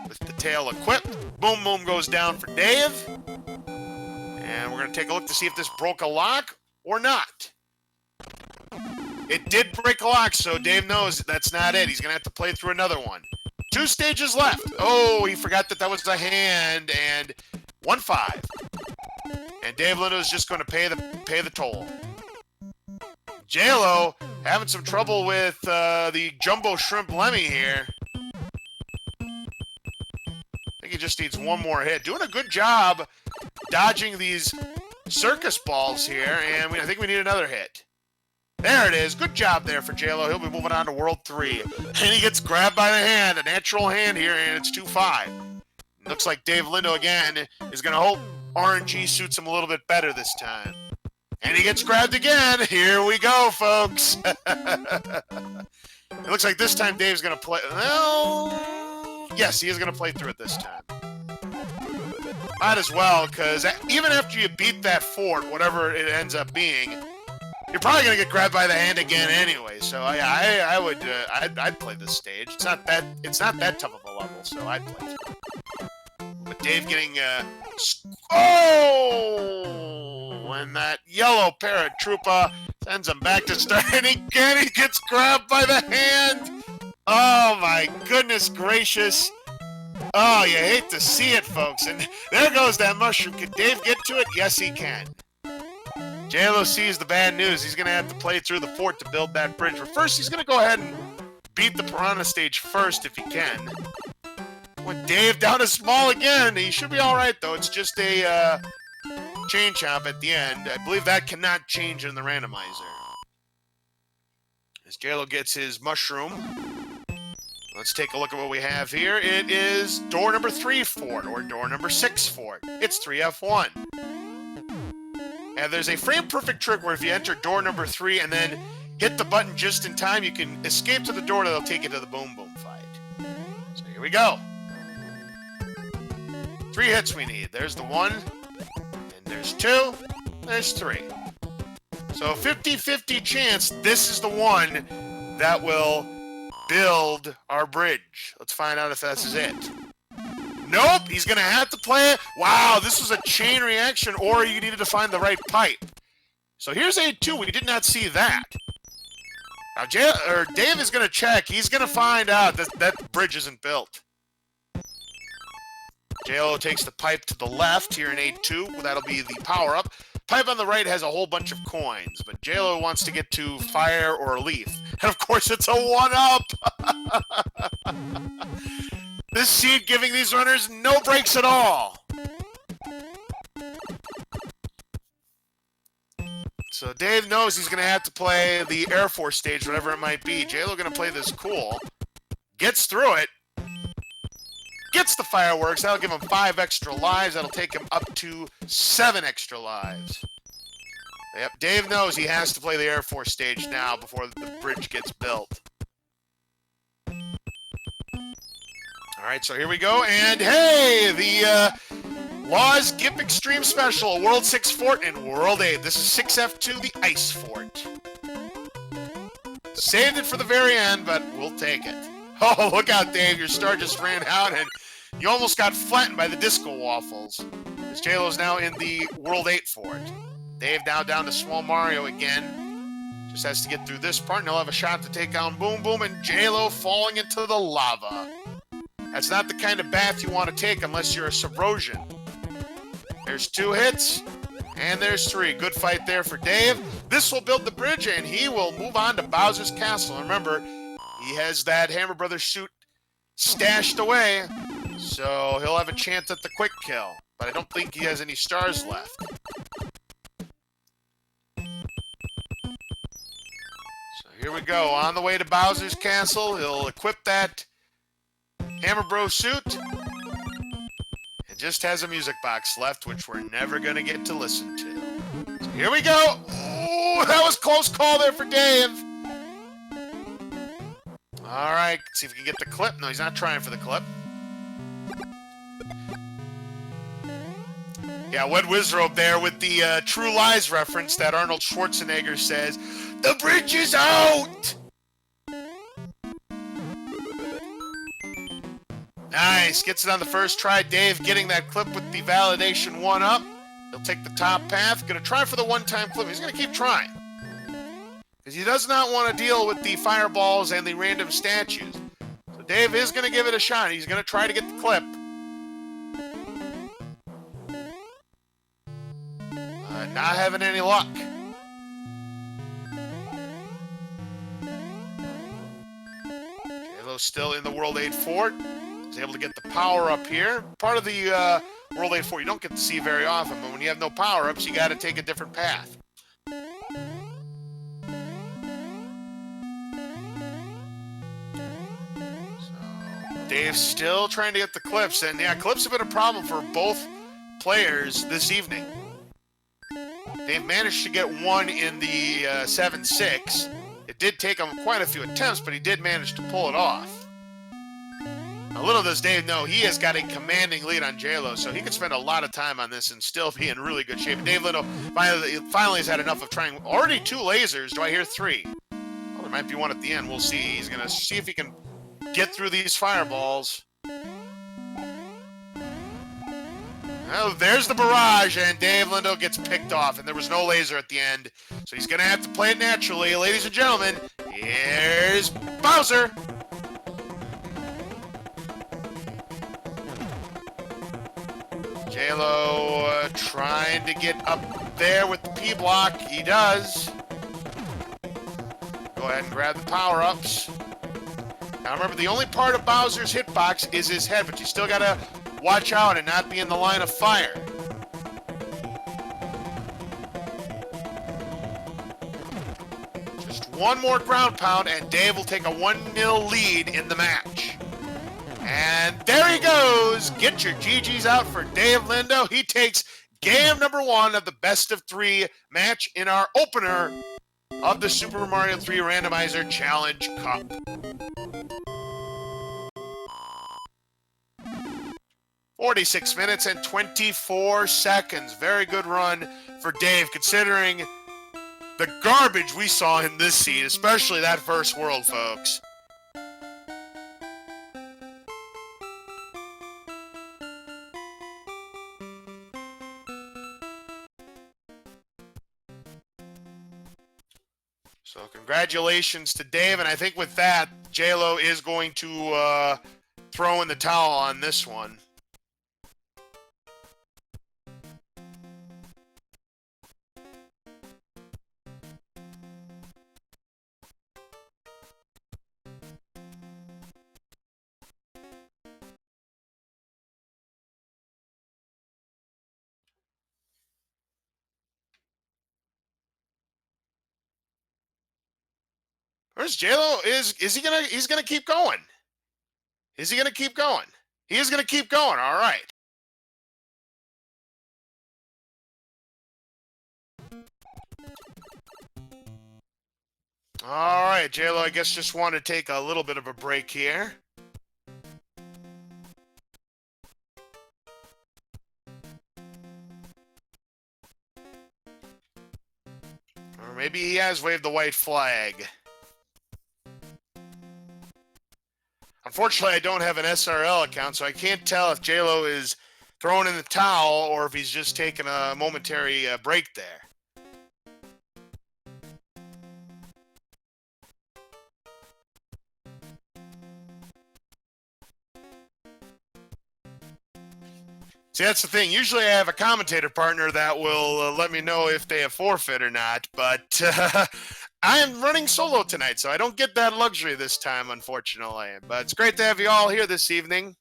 Speaker 1: with the tail equipped. Boom, boom goes down for Dave. And we're going to take a look to see if this broke a lock or not. It did break a lock, so Dave knows that's not it. He's going to have to play through another one. 2 stages left. Oh, he forgot that was a hand, and 1-5. And DaveLindo is just going to pay the toll. Jaylow having some trouble with the Jumbo Shrimp Lemmy here. I think he just needs one more hit. Doing a good job dodging these circus balls here, and I think we need another hit. There it is. Good job there for Jaylow. He'll be moving on to World 3. And he gets grabbed by the hand, a natural hand here, and it's 2-5. Looks like DaveLindo again is going to hope RNG suits him a little bit better this time. And he gets grabbed again. Here we go, folks. It looks like this time Dave's going to play. Well, yes, he is going to play through it this time. Might as well, because even after you beat that fort, whatever it ends up being, you're probably going to get grabbed by the hand again anyway. So yeah, I'd play this stage. It's not that tough of a level, so I'd play it. But Dave getting and that yellow paratrooper sends him back to start, and again he gets grabbed by the hand. Oh my goodness gracious. Oh, you hate to see it, folks. And there goes that mushroom. Can Dave get to it? Yes, he can. Jaylow sees the bad news. He's going to have to play through the fort to build that bridge. But first, he's going to go ahead and beat the Piranha stage first if he can. With Dave down to small again, he should be all right, though. It's just a chain chomp at the end. I believe that cannot change in the randomizer. As Jaylow gets his mushroom, let's take a look at what we have here. It is door number 3 fort, or door number 6 fort. It's 3F1. And there's a frame-perfect trick where if you enter door number 3 and then hit the button just in time, you can escape to the door that'll take you to the Boom Boom fight. So here we go. 3 hits we need. There's the 1, and there's 2, there's 3. So 50-50 chance this is the one that will build our bridge. Let's find out if this is it. Nope, he's going to have to play it. Wow, this was a chain reaction, or you needed to find the right pipe. So here's A2. We did not see that. Now, Dave is going to check. He's going to find out that that bridge isn't built. Jaylow takes the pipe to the left here in A2. That'll be the power-up. Pipe on the right has a whole bunch of coins, but Jaylow wants to get to fire or leaf. And, of course, it's a 1-up. This seed giving these runners no breaks at all. So Dave knows he's going to have to play the Air Force stage, whatever it might be. Jaylow going to play this cool. Gets through it. Gets the fireworks. That'll give him 5 extra lives. That'll take him up to 7 extra lives. Yep, Dave knows he has to play the Air Force stage now before the bridge gets built. All right, so here we go. And hey, the Laws Gip Extreme Special, World 6 Fort and World 8. This is 6F2, the Ice Fort. Saved it for the very end, but we'll take it. Oh, look out, Dave. Your star just ran out, and you almost got flattened by the disco waffles. As Jaylow's now in the World 8 fort. Dave now down to Small Mario again. Just has to get through this part, and he'll have a shot to take on Boom Boom, and Jaylow falling into the lava. That's not the kind of bath you want to take unless you're a Subrosian. There's 2 hits, and there's 3. Good fight there for Dave. This will build the bridge, and he will move on to Bowser's Castle. And remember, he has that Hammer Brothers suit stashed away, so he'll have a chance at the quick kill. But I don't think he has any stars left. So here we go. On the way to Bowser's Castle, he'll equip that Hammer Bros suit. And just has a music box left, which we're never going to get to listen to. So here we go. Ooh, that was close call there for Dave. All right, see if we can get the clip. No, he's not trying for the clip. Yeah, Wed Wizrobe there with the True Lies reference that Arnold Schwarzenegger says, "The bridge is out!" Nice, gets it on the first try. Dave getting that clip with the validation 1 up. He'll take the top path. Gonna try for the one-time clip. He's gonna keep trying. Because he does not want to deal with the fireballs and the random statues. So Dave is gonna give it a shot. He's gonna try to get the clip. Not having any luck. Jaylow still in the World 8 Fort. He's able to get the power up here. Part of the World 8 Fort you don't get to see very often, but when you have no power-ups, you got to take a different path. So Dave's still trying to get the clips, and yeah, clips have been a problem for both players this evening. They've managed to get one in the 7-6. It did take him quite a few attempts, but he did manage to pull it off. Now, little does Dave know, he has got a commanding lead on Jaylow, so he could spend a lot of time on this and still be in really good shape. DaveLindo finally has had enough of trying. Already 2 lasers. Do I hear 3? Well, there might be one at the end. We'll see. He's going to see if he can get through these fireballs. Oh, there's the barrage, and DaveLindo gets picked off, and there was no laser at the end, so he's going to have to play it naturally. Ladies and gentlemen, here's Bowser. Jaylow trying to get up there with the P block. He does. Go ahead and grab the power-ups. Now remember, the only part of Bowser's hitbox is his head, but you still got to watch out and not be in the line of fire. Just one more ground pound and Dave will take a 1-0 lead in the match. And there he goes. Get your GGs out for DaveLindo. He takes game number 1 of the best of 3 match in our opener of the Super Mario 3 Randomizer Challenge Cup. "46 minutes and 24 seconds. Very good run for Dave, considering the garbage we saw in this seed, especially that first world, folks. So congratulations to Dave, and I think with that, Jaylow is going to throw in the towel on this one. Where's Jaylow? Is he gonna? He's gonna keep going. Is he gonna keep going? He is gonna keep going. All right. All right, Jaylow, I guess just wanted to take a little bit of a break here. Or maybe he has waved the white flag. Unfortunately, I don't have an SRL account, so I can't tell if Jaylow is throwing in the towel or if he's just taking a momentary break there. See, that's the thing. Usually I have a commentator partner that will let me know if they have forfeit or not, but I am running solo tonight, so I don't get that luxury this time, unfortunately. But it's great to have you all here this evening.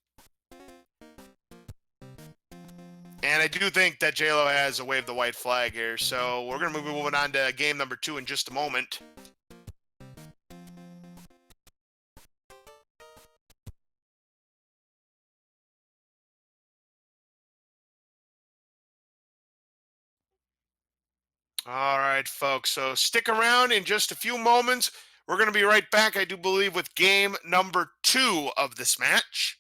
Speaker 1: And I do think that Jaylow has waved the white flag here, so we're going to be moving on to game number 2 in just a moment. All right, folks, so stick around in just a few moments. We're going to be right back, I do believe, with game number 2 of this match.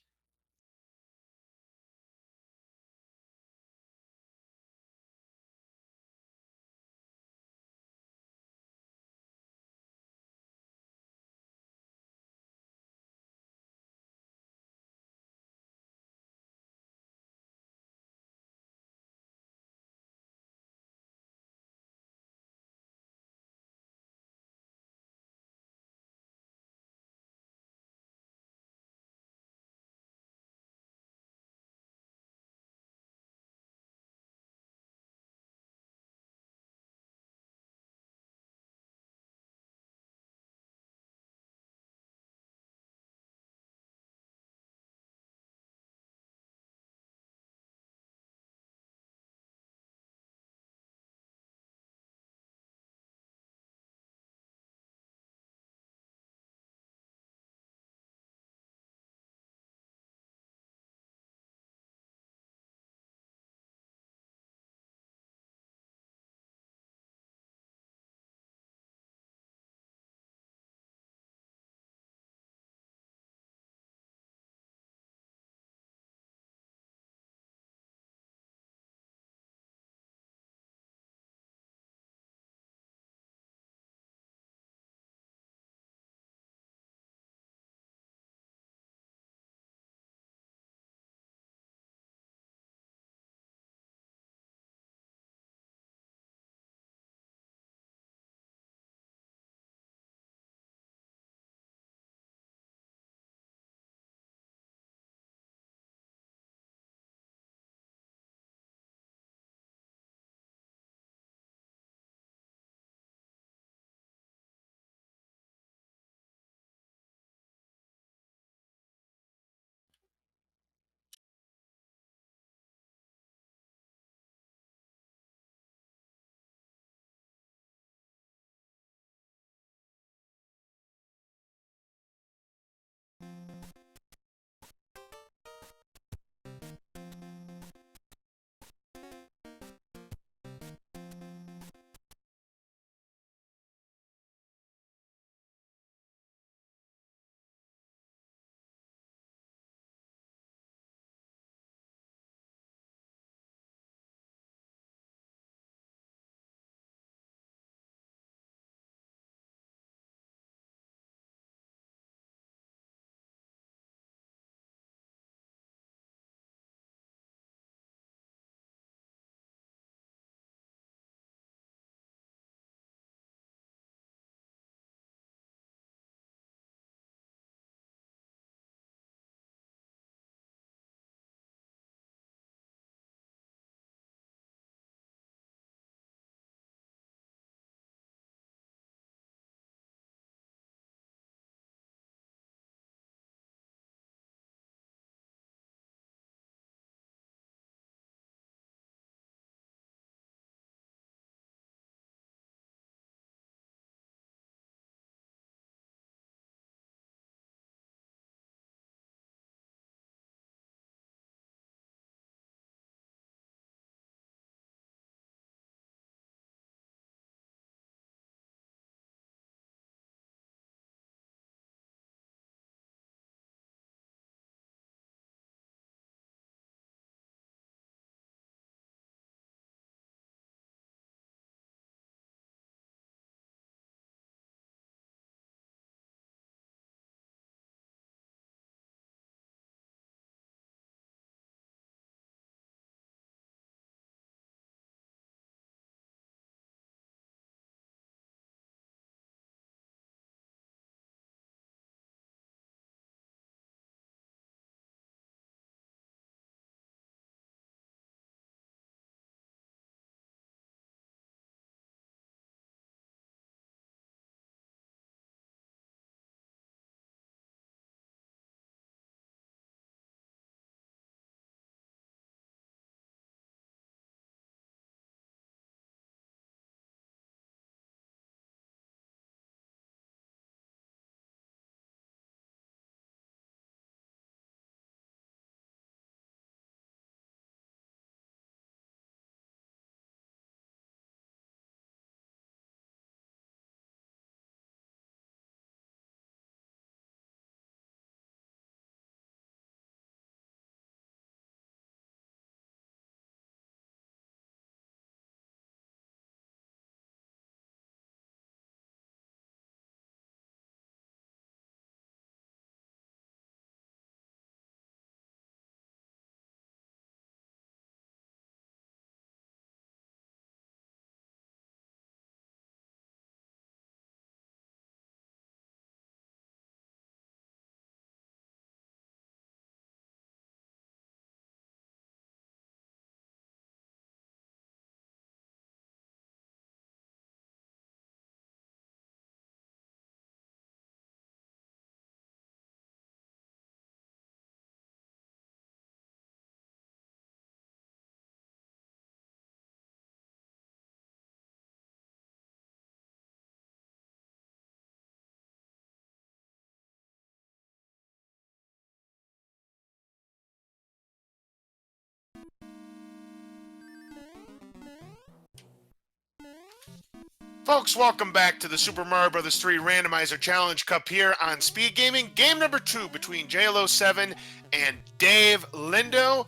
Speaker 1: Folks, welcome back to the Super Mario Bros. 3 Randomizer Challenge Cup here on SpeedGaming. Game number 2 between Jaylow7 and DaveLindo.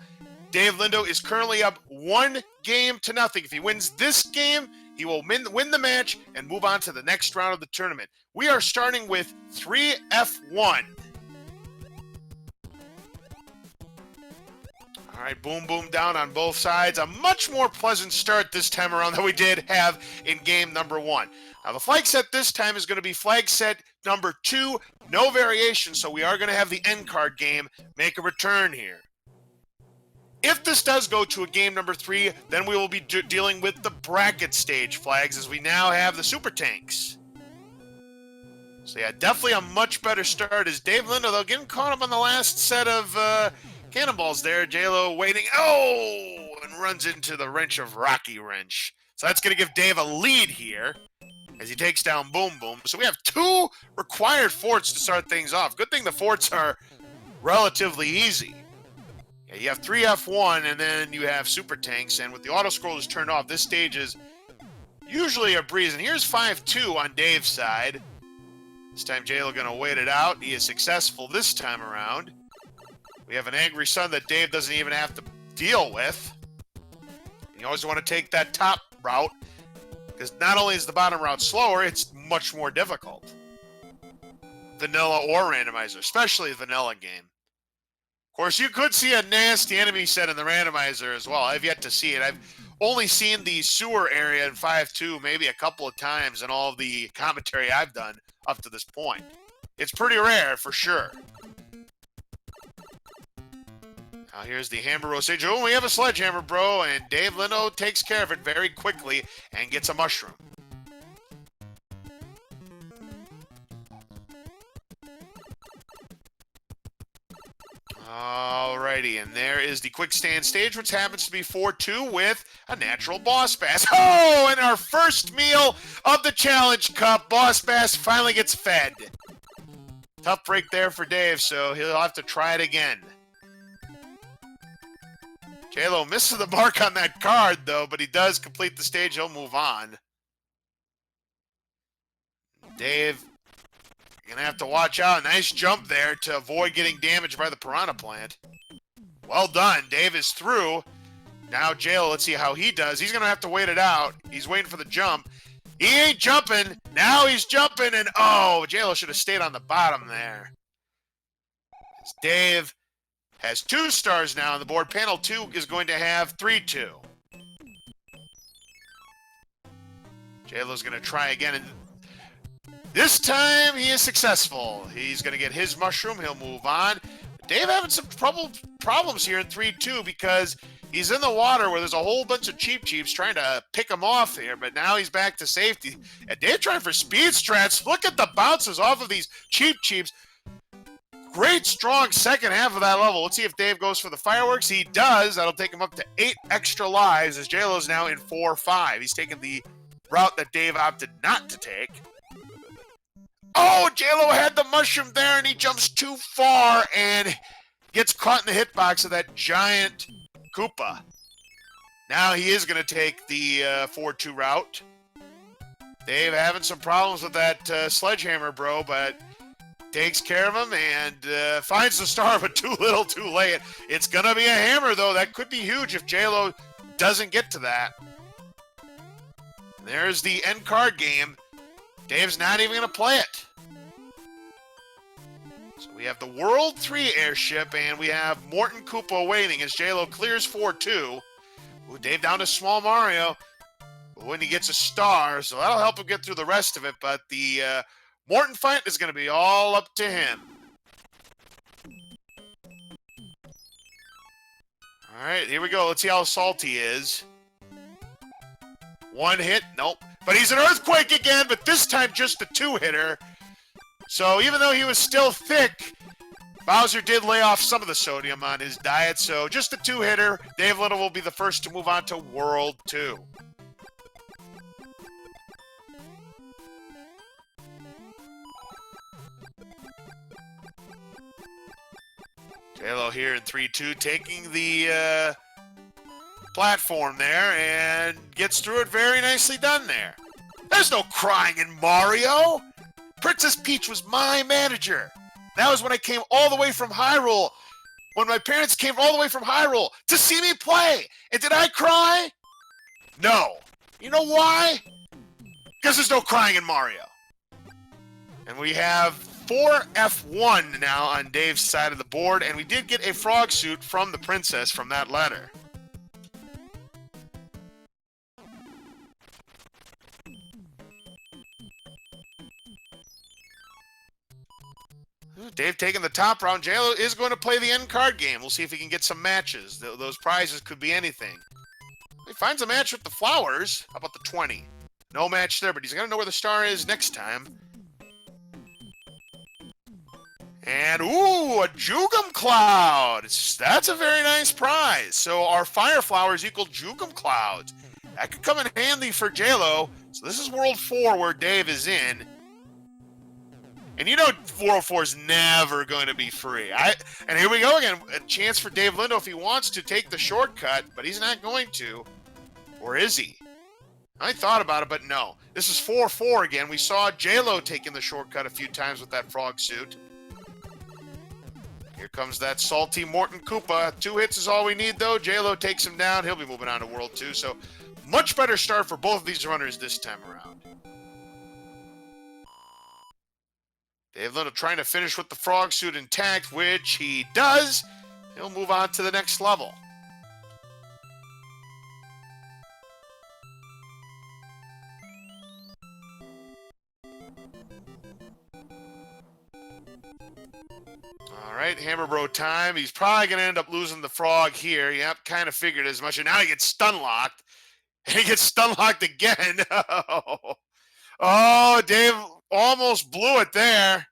Speaker 1: DaveLindo is currently up 1 game to nothing. If he wins this game, he will win the match and move on to the next round of the tournament. We are starting with 3F1. All right, boom, boom, down on both sides. A much more pleasant start this time around than we did have in game number 1. Now, the flag set this time is going to be flag set number 2, no variation, so we are going to have the end card game make a return here. If this does go to a game number 3, then we will be dealing with the bracket stage flags as we now have the super tanks. So yeah, definitely a much better start as DaveLindo, though, getting caught up on the last set of cannonballs there. Jaylow waiting. Oh! And runs into the wrench of Rocky Wrench. So that's going to give Dave a lead here as he takes down Boom Boom. So we have 2 required forts to start things off. Good thing the forts are relatively easy. Yeah, you have 3F1 and then you have super tanks. And with the auto scrollers turned off, this stage is usually a breeze. And here's 5-2 on Dave's side. This time Jaylow going to wait it out. He is successful this time around. We have an angry son that Dave doesn't even have to deal with. You always want to take that top route, because not only is the bottom route slower, it's much more difficult. Vanilla or randomizer, especially vanilla game. Of course, you could see a nasty enemy set in the randomizer as well. I've yet to see it. I've only seen the sewer area in 5-2 maybe a couple of times in all of the commentary I've done up to this point. It's pretty rare, for sure. Now here's the Hammer Roast Stage. Oh, we have a Sledgehammer, bro, and DaveLindo takes care of it very quickly and gets a mushroom. Alrighty, and there is the quick stand stage, which happens to be 4-2 with a natural Boss Bass. Oh, and our first meal of the Challenge Cup. Boss Bass finally gets fed. Tough break there for Dave, so he'll have to try it again. Jaylow misses the mark on that card, though, but he does complete the stage. He'll move on. Dave, you're going to have to watch out. Nice jump there to avoid getting damaged by the Piranha Plant. Well done. Dave is through. Now Jaylow, let's see how he does. He's going to have to wait it out. He's waiting for the jump. He ain't jumping. Now he's jumping, and oh, Jaylow should have stayed on the bottom there. As Dave has 2 stars now on the board. Panel 2 is going to have 3-2. Jaylow's going to try again, and this time he is successful. He's going to get his mushroom. He'll move on. Dave having some problems here in 3-2 because he's in the water where there's a whole bunch of cheap-cheeps trying to pick him off here, but now he's back to safety. And Dave trying for speed strats. Look at the bounces off of these cheap-cheeps. Great, strong second half of that level. Let's see if Dave goes for the fireworks. He does. That'll take him up to 8 extra lives as Jaylow's now in 4-5. He's taking the route that Dave opted not to take. Oh, Jaylow had the mushroom there, and he jumps too far and gets caught in the hitbox of that giant Koopa. Now he is going to take the 4-2 route. Dave having some problems with that sledgehammer, bro, but takes care of him and finds the star, but too little, too late. It's going to be a hammer, though. That could be huge if Jaylow doesn't get to that. There's the end card game. Dave's not even going to play it. So we have the World 3 airship, and we have Morton Koopa waiting as Jaylow clears 4-2. Ooh, Dave down to Small Mario when he gets a star, so that'll help him get through the rest of it, but the Morton fight is going to be all up to him. All right, here we go. Let's see how salty he is. 1 hit, nope. But he's an earthquake again, but this time just a 2-hitter. So even though he was still thick, Bowser did lay off some of the sodium on his diet. So just a 2-hitter. DaveLindo will be the first to move on to World 2. Jaylow here in 3-2, taking the platform there and gets through it. Very nicely done there. There's no crying in Mario. Princess Peach was my manager. That was when I came all the way from Hyrule. When my parents came all the way from Hyrule to see me play. And did I cry? No. You know why? Because there's no crying in Mario. And we have 4F1 now on Dave's side of the board, and we did get a frog suit from the princess from that letter. Dave taking the top round. Jaylow is going to play the end card game. We'll see if he can get some matches. Those prizes could be anything. He finds a match with the flowers. How about the 20? No match there, but he's going to know where the star is next time. And, ooh, a Jugum Cloud. That's a very nice prize. So our fire flowers equal Jugum Clouds. That could come in handy for Jaylow. So this is World 4 where Dave is in. And you know World 4 is never going to be free. And here we go again. A chance for DaveLindo if he wants to take the shortcut, but he's not going to. Or is he? I thought about it, but no. This is 4-4 again. We saw Jaylow taking the shortcut a few times with that frog suit. Here comes that salty Morton Koopa. 2 hits is all we need, though. Jaylow takes him down. He'll be moving on to World 2. So much better start for both of these runners this time around. DaveLindo trying to finish with the frog suit intact, which he does. He'll move on to the next level. All right, Hammer Bro time. He's probably going to end up losing the frog here. Yep, kind of figured as much. And now he gets stun locked. And he gets stun locked again. Oh, Dave almost blew it there.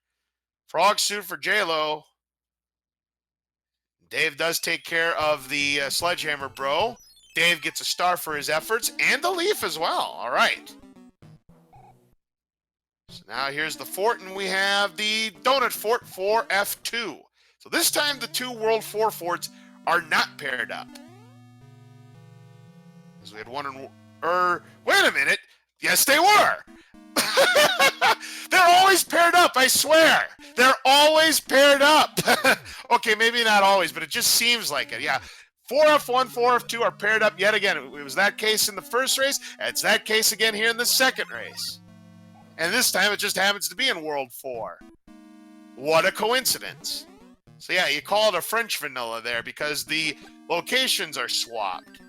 Speaker 1: Frog suit for Jaylow. Dave does take care of the Sledgehammer Bro. Dave gets a star for his efforts and the leaf as well. All right. So now here's the fort, and we have the donut fort for F2. So this time the 2 World 4 forts are not paired up. Because we had one in... wait a minute. Yes, they were. They're always paired up, I swear. They're always paired up. Okay, maybe not always, but it just seems like it. Yeah, 4F1, 4F2 are paired up yet again. It was that case in the first race. It's that case again here in the second race. And this time it just happens to be in World 4. What a coincidence. So yeah, you call it a French vanilla there because the locations are swapped.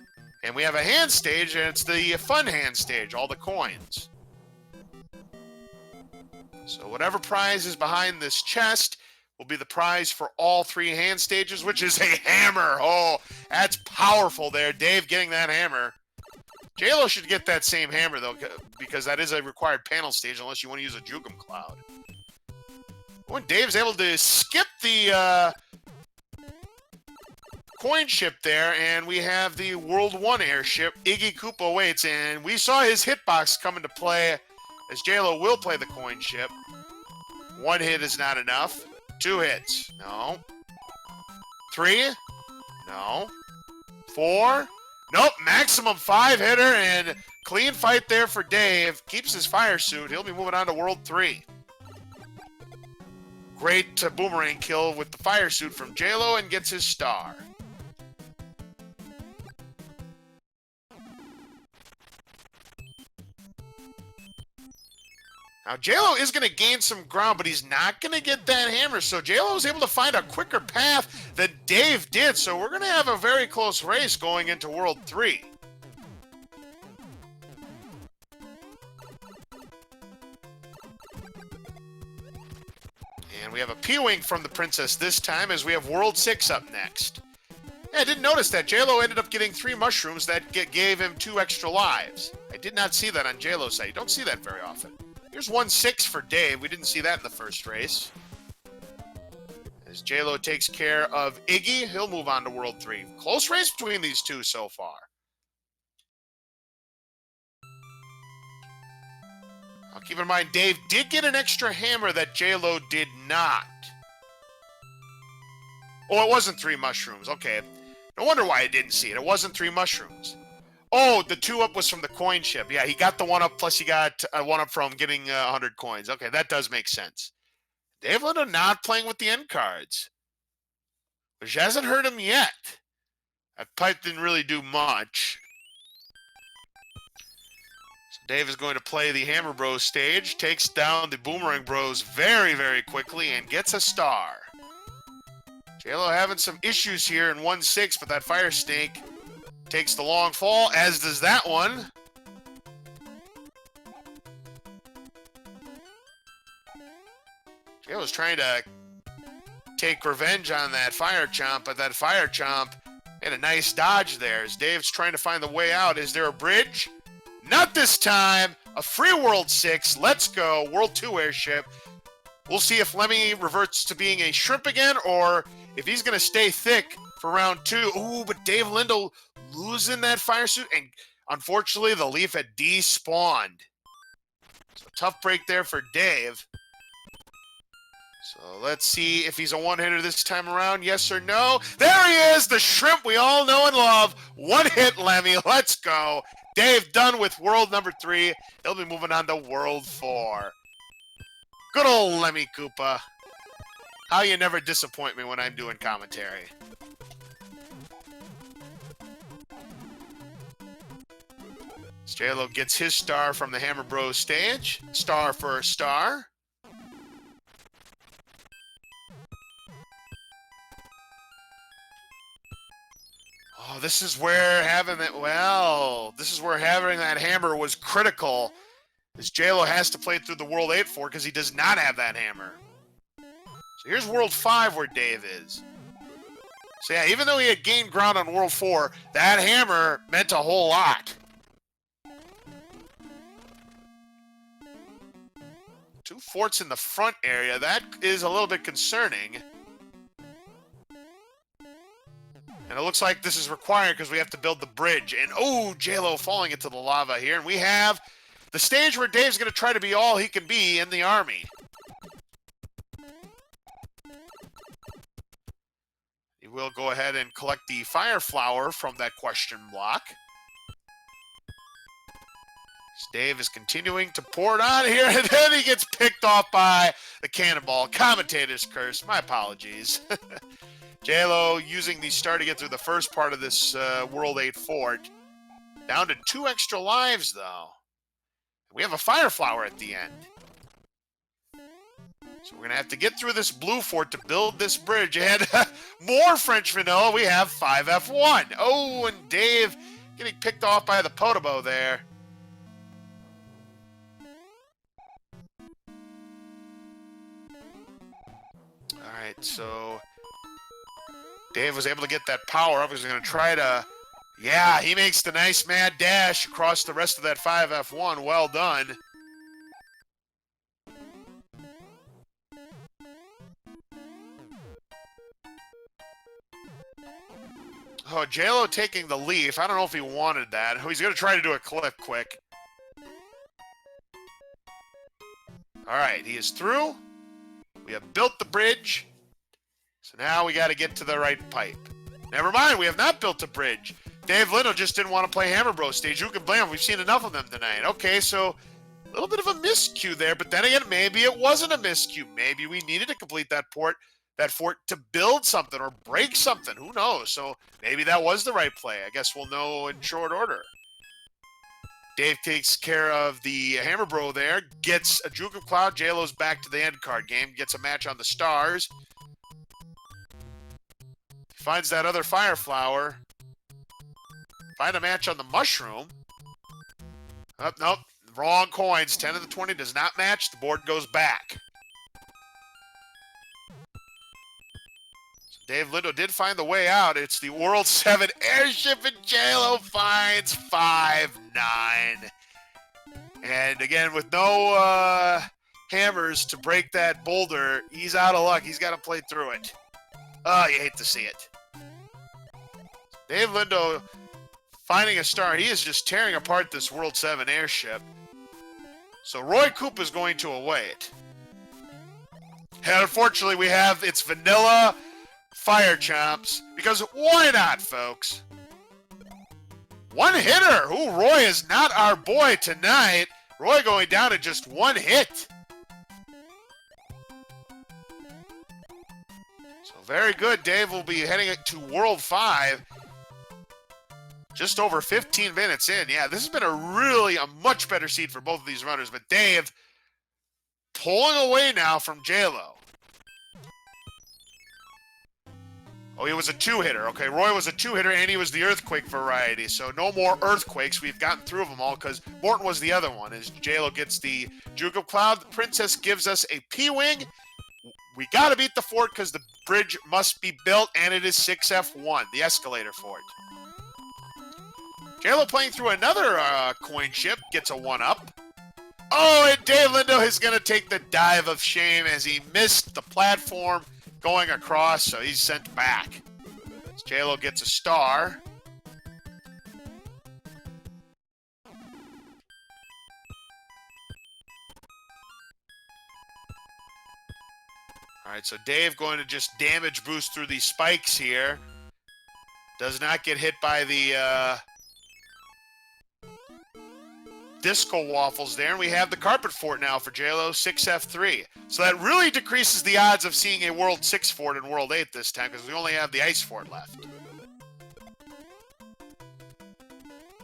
Speaker 1: And we have a hand stage, and it's the fun hand stage, all the coins. So whatever prize is behind this chest will be the prize for all 3 hand stages, which is a hammer. Oh, that's powerful there. Dave getting that hammer. Jaylow should get that same hammer, though, because that is a required panel stage unless you want to use a Jugum Cloud. When Dave's able to skip the coin ship there, and we have the World 1 airship. Iggy Koopa waits, and we saw his hitbox come into play as Jaylow will play the coin ship. 1 hit is not enough. 2 hits. No. 3? No. 4? Nope. Maximum 5 hitter, and clean fight there for Dave. Keeps his fire suit. He'll be moving on to World 3. Great boomerang kill with the fire suit from Jaylow and gets his star. Now, Jaylow is going to gain some ground, but he's not going to get that hammer. So Jaylow was able to find a quicker path than Dave did. So we're going to have a very close race going into World 3. And we have a P-Wing from the Princess this time as we have World 6 up next. Yeah, I didn't notice that. Jaylow ended up getting 3 mushrooms that gave him 2 extra lives. I did not see that on Jaylow's side. You don't see that very often. Here's 1-6 for Dave. We didn't see that in the first race. As Jaylow takes care of Iggy, he'll move on to World 3. Close race between these 2 so far. Now keep in mind, Dave did get an extra hammer that Jaylow did not. Oh, it wasn't 3 mushrooms. Okay. No wonder why I didn't see it. It wasn't 3 mushrooms. Oh, the 2-up was from the coin ship. Yeah, he got the 1-up, plus he got a 1-up from getting 100 coins. Okay, that does make sense. DaveLindo not playing with the end cards, which hasn't hurt him yet. That pipe didn't really do much. So Dave is going to play the Hammer Bros stage, takes down the Boomerang Bros very, very quickly, and gets a star. Jaylow having some issues here in 1-6, but that Fire Snake takes the long fall, as does that one. Jaylow's trying to take revenge on that Fire Chomp, but that Fire Chomp had a nice dodge there as Dave's trying to find the way out. Is there a bridge? Not this time. A free World 6. Let's go. World 2 airship. We'll see if Lemmy reverts to being a shrimp again, or if he's going to stay thick for round 2. Ooh, but DaveLindo losing that fire suit, and unfortunately the Leaf had despawned. So tough break there for Dave. So let's see if he's a one-hitter this time around, yes or no. There he is, the shrimp we all know and love. One-hit Lemmy, let's go. Dave done with world number 3. He'll be moving on to world 4. Good old Lemmy Koopa. How you never disappoint me when I'm doing commentary. Jaylow gets his star from the Hammer Bros stage. Star for a star. Oh, this is where having that, well, this is where having that hammer was critical. As Jaylow has to play through the World 8-4 because he does not have that hammer. So here's World 5 where Dave is. So yeah, even though he had gained ground on World 4, that hammer meant a whole lot. 2 forts in the front area. That is a little bit concerning. And it looks like this is required because we have to build the bridge. And, oh, Jaylow falling into the lava here. And we have the stage where Dave's going to try to be all he can be in the army. He will go ahead and collect the fire flower from that question block. Dave is continuing to pour it on here, and then he gets picked off by the cannonball. Commentator's curse. My apologies. Jaylow using the star to get through the first part of this World 8 fort. Down to 2 extra lives, though. We have a fire flower at the end. So we're going to have to get through this blue fort to build this bridge. And more French vanilla. We have 5F1. Oh, and Dave getting picked off by the Podobo there. All right, so Dave was able to get that power up. He's going to try to, yeah, he makes the nice mad dash across the rest of that 5F1. Well done. Oh, Jaylow taking the leaf. I don't know if he wanted that. He's going to try to do a clip quick. All right, he is through. We have built the bridge. So now we got to get to the right pipe. Never mind, we have not built a bridge. DaveLindo just didn't want to play Hammer Bros stage. Who can blame him? We've seen enough of them tonight. Okay, so a little bit of a miscue there, but then again, maybe it wasn't a miscue. Maybe we needed to complete that fort to build something or break something. Who knows? So maybe that was the right play. I guess we'll know in short order. Dave takes care of the Hammer Bro there, gets a Juke of Cloud. Jaylow's back to the end card game, gets a match on the stars. Finds that other fire flower. Find a match on the mushroom. Oh, nope, wrong coins. 10 of the 20 does not match. The board goes back. So DaveLindo did find the way out. It's the World 7 airship, and Jaylow finds 5-9. And again, with no hammers to break that boulder, he's out of luck. He's got to play through it. Oh, you hate to see it. DaveLindo finding a star. He is just tearing apart this World 7 airship. So Roy Coop is going to await. And unfortunately, we have it's vanilla fire chomps. Because why not, folks? One hitter. Ooh, Roy is not our boy tonight. Roy going down to just one hit. So very good. Dave will be heading to World 5. Just over 15 minutes in. Yeah, this has been a much better seed for both of these runners. But Dave pulling away now from Jaylow. Oh, he was a two-hitter. Okay, Roy was a two-hitter, and he was the earthquake variety. So no more earthquakes. We've gotten through them all because Morton was the other one. As Jaylow gets the Juke of Cloud, the Princess gives us a P-Wing. We got to beat the fort because the bridge must be built, and it is 6F1, the escalator fort. Jaylow playing through another coin ship, gets a 1-up. Oh, and DaveLindo is going to take the dive of shame as he missed the platform going across, so he's sent back. As Jaylow gets a star. All right, so Dave going to just damage boost through these spikes here. Does not get hit by the disco waffles there, and we have the carpet fort now for Jaylow, 6F3. So that really decreases the odds of seeing a World 6 fort in World 8 this time, because we only have the ice fort left.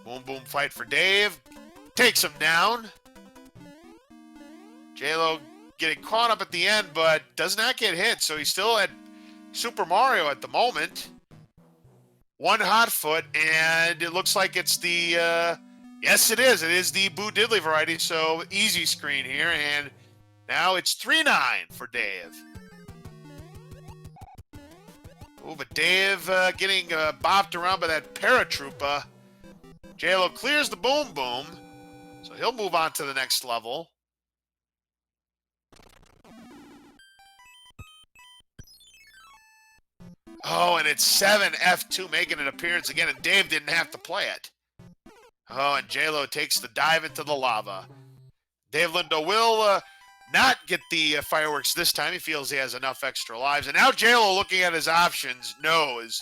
Speaker 1: Boom, boom fight for Dave. Takes him down. Jaylow getting caught up at the end, but does not get hit, so he's still at Super Mario at the moment. One hot foot, and it looks like it's the... yes, it is. It is the Boo Diddley variety, so easy screen here, and now it's 3-9 for Dave. Oh, but Dave getting bopped around by that paratrooper. Jaylow clears the boom boom, so he'll move on to the next level. Oh, and it's 7F2 making an appearance again, and Dave didn't have to play it. Oh, and Jaylow takes the dive into the lava. DaveLindo will not get the fireworks this time. He feels he has enough extra lives. And now Jaylow, looking at his options, knows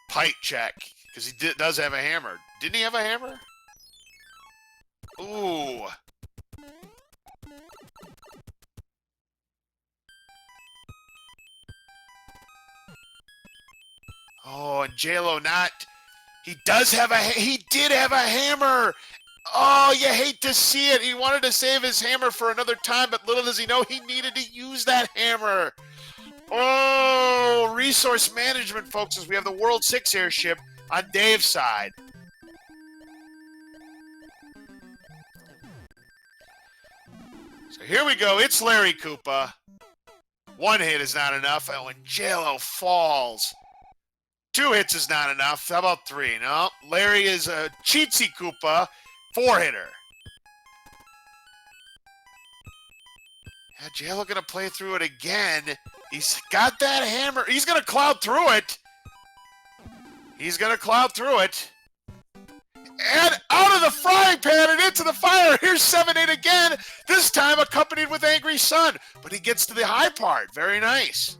Speaker 1: pipe check, because he does have a hammer. Didn't he have a hammer? Ooh. Oh, and Jaylow not... He did have a hammer. Oh, you hate to see it. He wanted to save his hammer for another time, but little does he know he needed to use that hammer. Oh, resource management, folks, as we have the World 6 airship on Dave's side. So here we go. It's Larry Koopa. One hit is not enough. Oh, and Jaylow falls. 2 hits is not enough. How about 3? No. Larry is a cheatsy Koopa. 4-hitter. Yeah, Jaylow going to play through it again. He's got that hammer. He's going to cloud through it. He's going to cloud through it. And out of the frying pan and into the fire. Here's 7-8 again. This time accompanied with Angry Sun. But he gets to the high part. Very nice.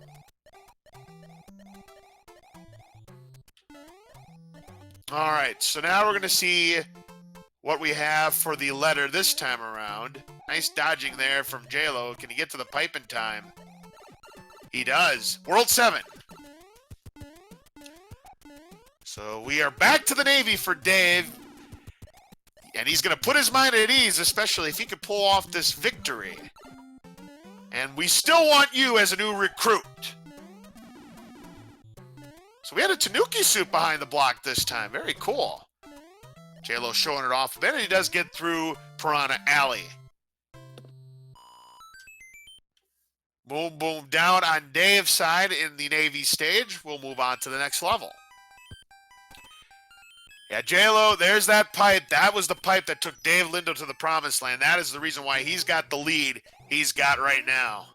Speaker 1: All right, so now we're going to see what we have for the letter this time around. Nice dodging there from Jaylow. Can he get to the pipe in time? He does. World 7. So we are back to the Navy for Dave. And he's going to put his mind at ease, especially if he could pull off this victory. And we still want you as a new recruit. So we had a Tanuki suit behind the block this time. Very cool. Jaylow showing it off a bit, and he does get through Piranha Alley. Boom, boom, down on Dave's side in the Navy stage. We'll move on to the next level. Yeah, Jaylow, there's that pipe. That was the pipe that took DaveLindo to the promised land. That is the reason why he's got the lead he's got right now.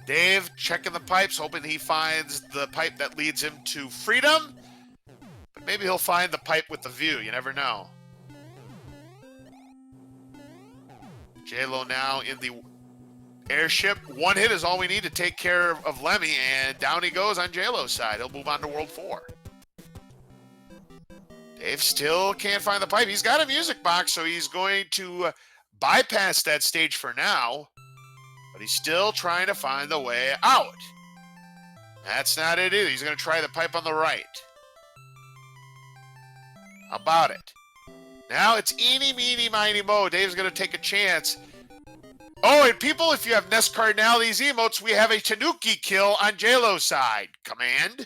Speaker 1: Dave checking the pipes, hoping he finds the pipe that leads him to freedom. But maybe he'll find the pipe with the view. You never know. Jaylow now in the airship. 1 hit is all we need to take care of Lemmy, and down he goes on Jaylow's side. He'll move on to World 4. Dave still can't find the pipe. He's got a music box, so he's going to bypass that stage for now. But he's still trying to find the way out. That's not it either. He's going to try the pipe on the right. How about it? Now it's eeny, meeny, miny, mo. Dave's going to take a chance. Oh, and people, if you have Nest Cardinality's emotes, we have a Tanuki kill on Jaylow's side. Command.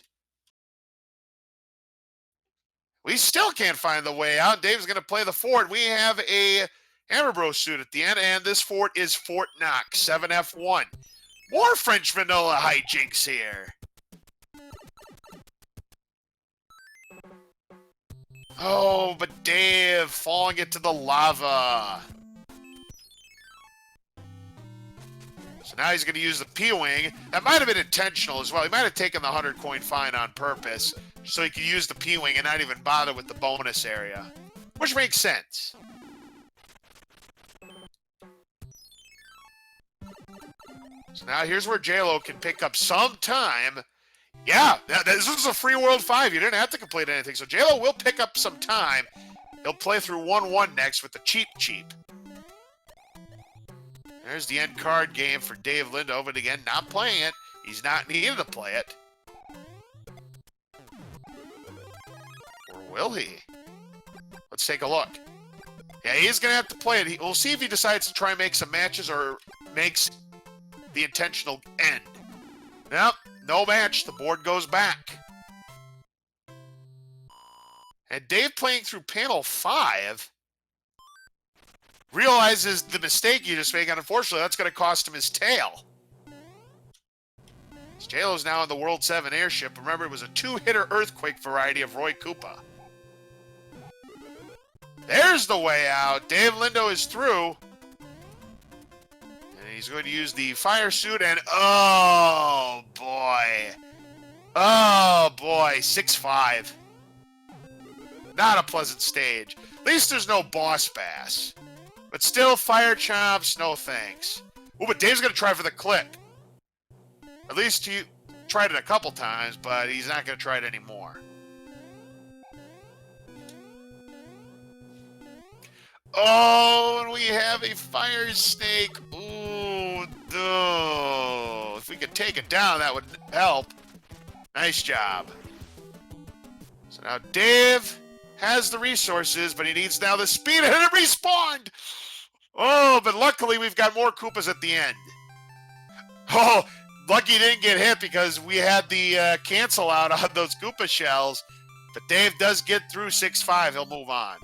Speaker 1: We still can't find the way out. Dave's going to play the fort. We have a Hammer Bros suit at the end, and this fort is Fort Knox, 7F1. More French vanilla hijinks here. Oh, but Dave falling into the lava. So now he's going to use the P-Wing. That might have been intentional as well. He might have taken the 100-coin fine on purpose so he could use the P-Wing and not even bother with the bonus area, which makes sense. So now here's where Jaylow can pick up some time. Yeah, this was a free World 5. You didn't have to complete anything. So Jaylow will pick up some time. He'll play through 1-1 next with the Cheap. There's the end card game for DaveLindo, but again, not playing it. He's not needed to play it. Or will he? Let's take a look. Yeah, he's going to have to play it. We'll see if he decides to try and make some matches or makes the intentional end. Nope, no match. The board goes back. And Dave playing through panel 5 realizes the mistake he just made, and unfortunately, that's going to cost him his tail. Jaylow's now in the World 7 airship. Remember, it was a 2-hitter earthquake variety of Roy Koopa. There's the way out. DaveLindo is through. And he's going to use the fire suit, and oh, boy. Oh, boy. 6-5. Not a pleasant stage. At least there's no boss bass. But still, fire chomps, no thanks. Oh, but Dave's going to try for the clip. At least he tried it a couple times, but he's not going to try it anymore. Oh, and we have a fire snake. Ooh, no. If we could take it down, that would help. Nice job. So now Dave has the resources, but he needs now the speed, and it respawned! Oh, but luckily we've got more Koopas at the end. Oh, lucky he didn't get hit because we had the cancel out on those Koopa shells. But Dave does get through 6-5. He'll move on.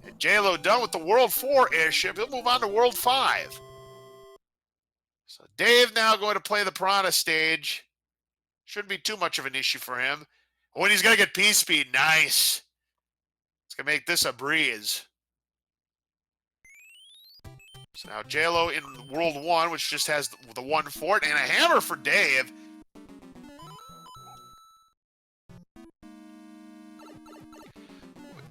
Speaker 1: And Jaylow done with the World 4 airship. He'll move on to World 5. So Dave now going to play the Piranha stage. Shouldn't be too much of an issue for him. Oh, and he's going to get P-Speed. Nice. It's going to make this a breeze. So now Jaylow in World 1, which just has the 1 fort, and a hammer for Dave.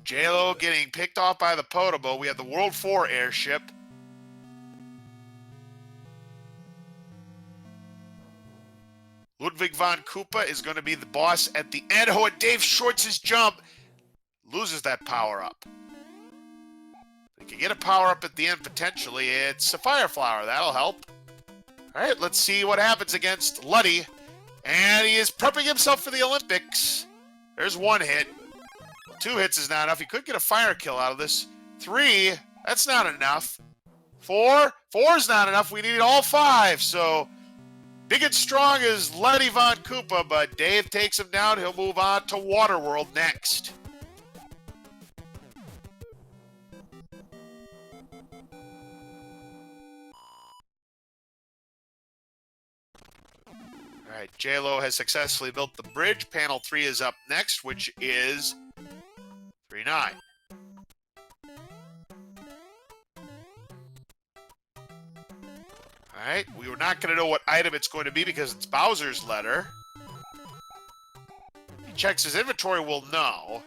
Speaker 1: Jaylow getting picked off by the Podobo. We have the World 4 airship. Ludwig von Koopa is going to be the boss at the end. Oh, and Dave shorts his jump. Loses that power-up. We can get a power-up at the end, potentially. It's a Fire Flower. That'll help. All right, let's see what happens against Luddy. And he is prepping himself for the Olympics. There's 1 hit. 2 hits is not enough. He could get a fire kill out of this. 3, that's not enough. 4 is not enough. We need all 5, so... Big and strong is Luddy von Koopa, but Dave takes him down. He'll move on to Waterworld next. All right, Jaylow has successfully built the bridge. Panel 3 is up next, which is 3-9. All right, we were not going to know what item it's going to be because it's Bowser's letter. He checks his inventory, we'll know.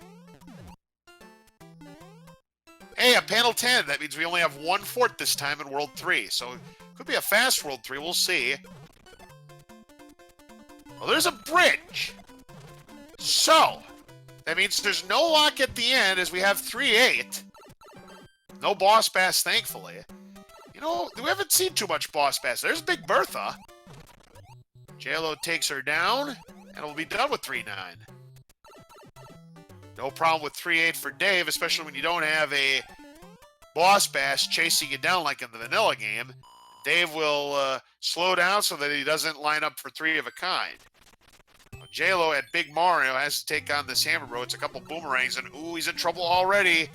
Speaker 1: Hey, a panel 10. That means we only have 1 fort this time in World 3. So it could be a fast World 3. We'll see. Well, there's a bridge. So, That means there's no lock at the end as we have 3-8. No boss bass, thankfully. You know, we haven't seen too much boss bass. There's Big Bertha. Jaylow takes her down, and we'll be done with 3-9. No problem with 3-8 for Dave, especially when you don't have a boss bass chasing you down like in the vanilla game. Dave will slow down so that he doesn't line up for 3 of a kind. Jaylow at Big Mario has to take on this hammer bro. It's a couple boomerangs, and ooh, he's in trouble already.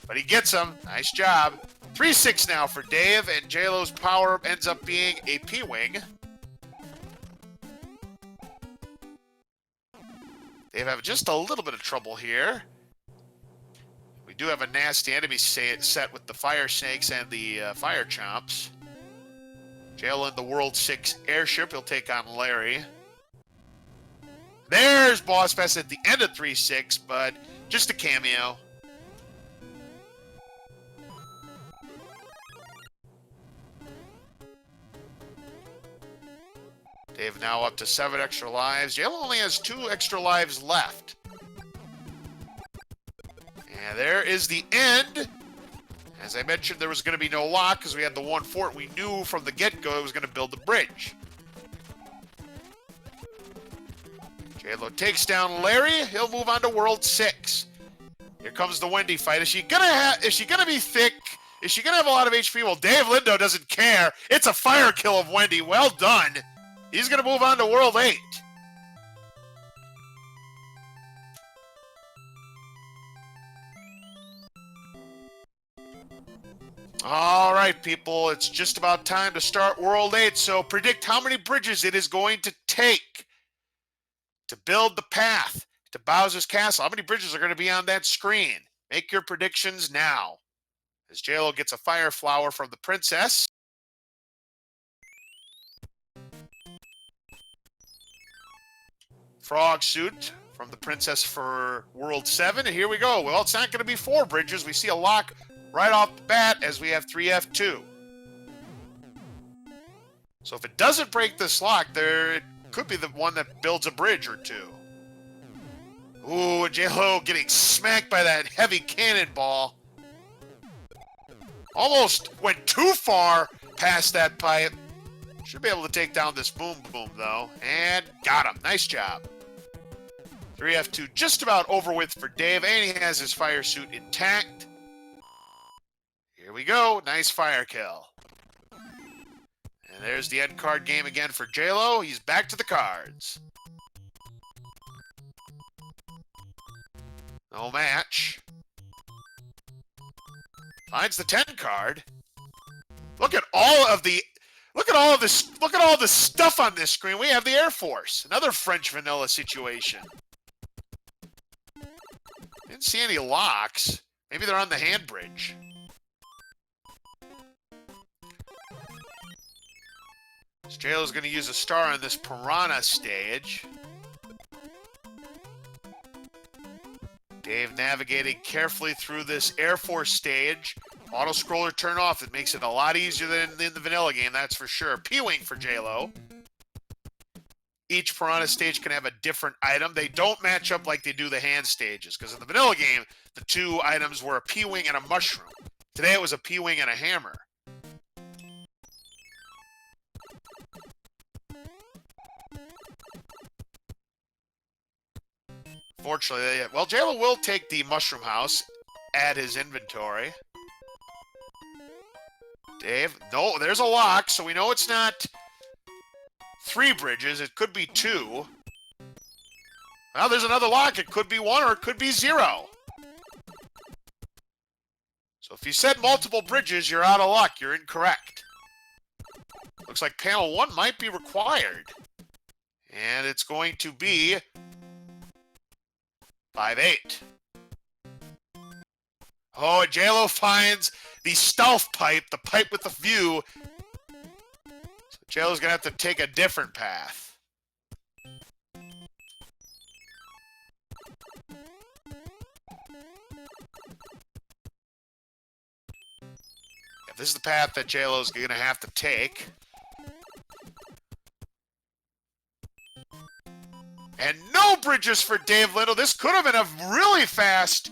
Speaker 1: But he gets him. Nice job. 3-6 now for Dave, and Jaylow's power ends up being a P-Wing. Dave have just a little bit of trouble here. We do have a nasty enemy set with the Fire Snakes and the Fire Chomps. Jaylow in the World 6 airship. He'll take on Larry. There's Boss Fest at the end of 3-6, but just a cameo. Dave now up to 7 extra lives. Jaylow only has 2 extra lives left. And there is the end. As I mentioned, there was going to be no lock because we had the 1 fort. We knew from the get-go it was going to build the bridge. Jaylow takes down Larry. He'll move on to World 6. Here comes the Wendy fight. Is she gonna be thick? Is she gonna have a lot of HP? Well, DaveLindo doesn't care. It's a fire kill of Wendy. Well done. He's gonna move on to World 8. All right, people. It's just about time to start World 8. So predict how many bridges it is going to take to build the path to Bowser's Castle. How many bridges are going to be on that screen? Make your predictions now. As Jaylow gets a fire flower from the princess. Frog suit from the princess for World 7. And here we go. Well, it's not going to be 4 bridges. We see a lock right off the bat as we have 3F2. So if it doesn't break this lock, it could be the one that builds a bridge or 2. Ooh, Jaylow getting smacked by that heavy cannonball. Almost went too far past that pipe. Should be able to take down this boom boom, though. And got him. Nice job. 3F2 just about over with for Dave, and he has his fire suit intact. Here we go. Nice fire kill. And there's the end card game again for Jaylow. He's back to the cards. No match. Finds the 10 card. Look at all the stuff on this screen. We have the Air Force. Another French vanilla situation. Didn't see any locks. Maybe they're on the hand bridge. So Jaylow's going to use a star on this Piranha stage. Dave navigating carefully through this Air Force stage. Auto scroller turn off. It makes it a lot easier than in the vanilla game, that's for sure. P-Wing for Jaylow. Each Piranha stage can have a different item. They don't match up like they do the hand stages, because in the vanilla game, the 2 items were a P-Wing and a mushroom. Today it was a P-Wing and a hammer. Fortunately, well, Jaylow will take the mushroom house, add his inventory. Dave, no, there's a lock, so we know it's not 3 bridges. It could be 2. Well, there's another lock. It could be 1 or it could be 0. So if you said multiple bridges, you're out of luck. You're incorrect. Looks like panel 1 might be required. And it's going to be 5-8. Oh, Jaylow finds the stealth pipe, the pipe with the view. So Jaylow's going to have to take a different path. If this is the path that Jaylow's going to have to take. And no bridges for DaveLindo. This could have been a really fast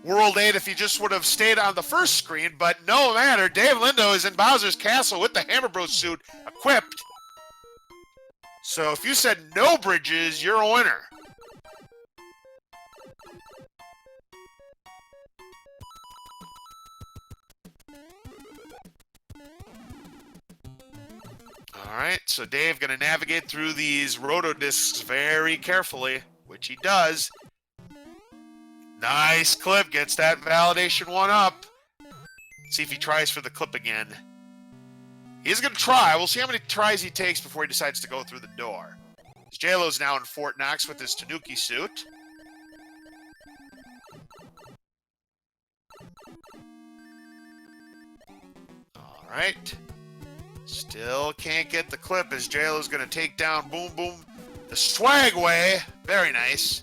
Speaker 1: World 8 if he just would have stayed on the first screen, but no matter. DaveLindo is in Bowser's Castle with the Hammer Bros suit equipped. So if you said no bridges, you're a winner. All right, so Dave going to navigate through these roto discs very carefully, which he does. Nice clip, gets that validation one up. Let's see if he tries for the clip again. He's going to try. We'll see how many tries he takes before he decides to go through the door. Jaylow's now in Fort Knox with his Tanuki suit. All right. Still can't get the clip as Jaylow's going to take down Boom Boom the swag way. Very nice.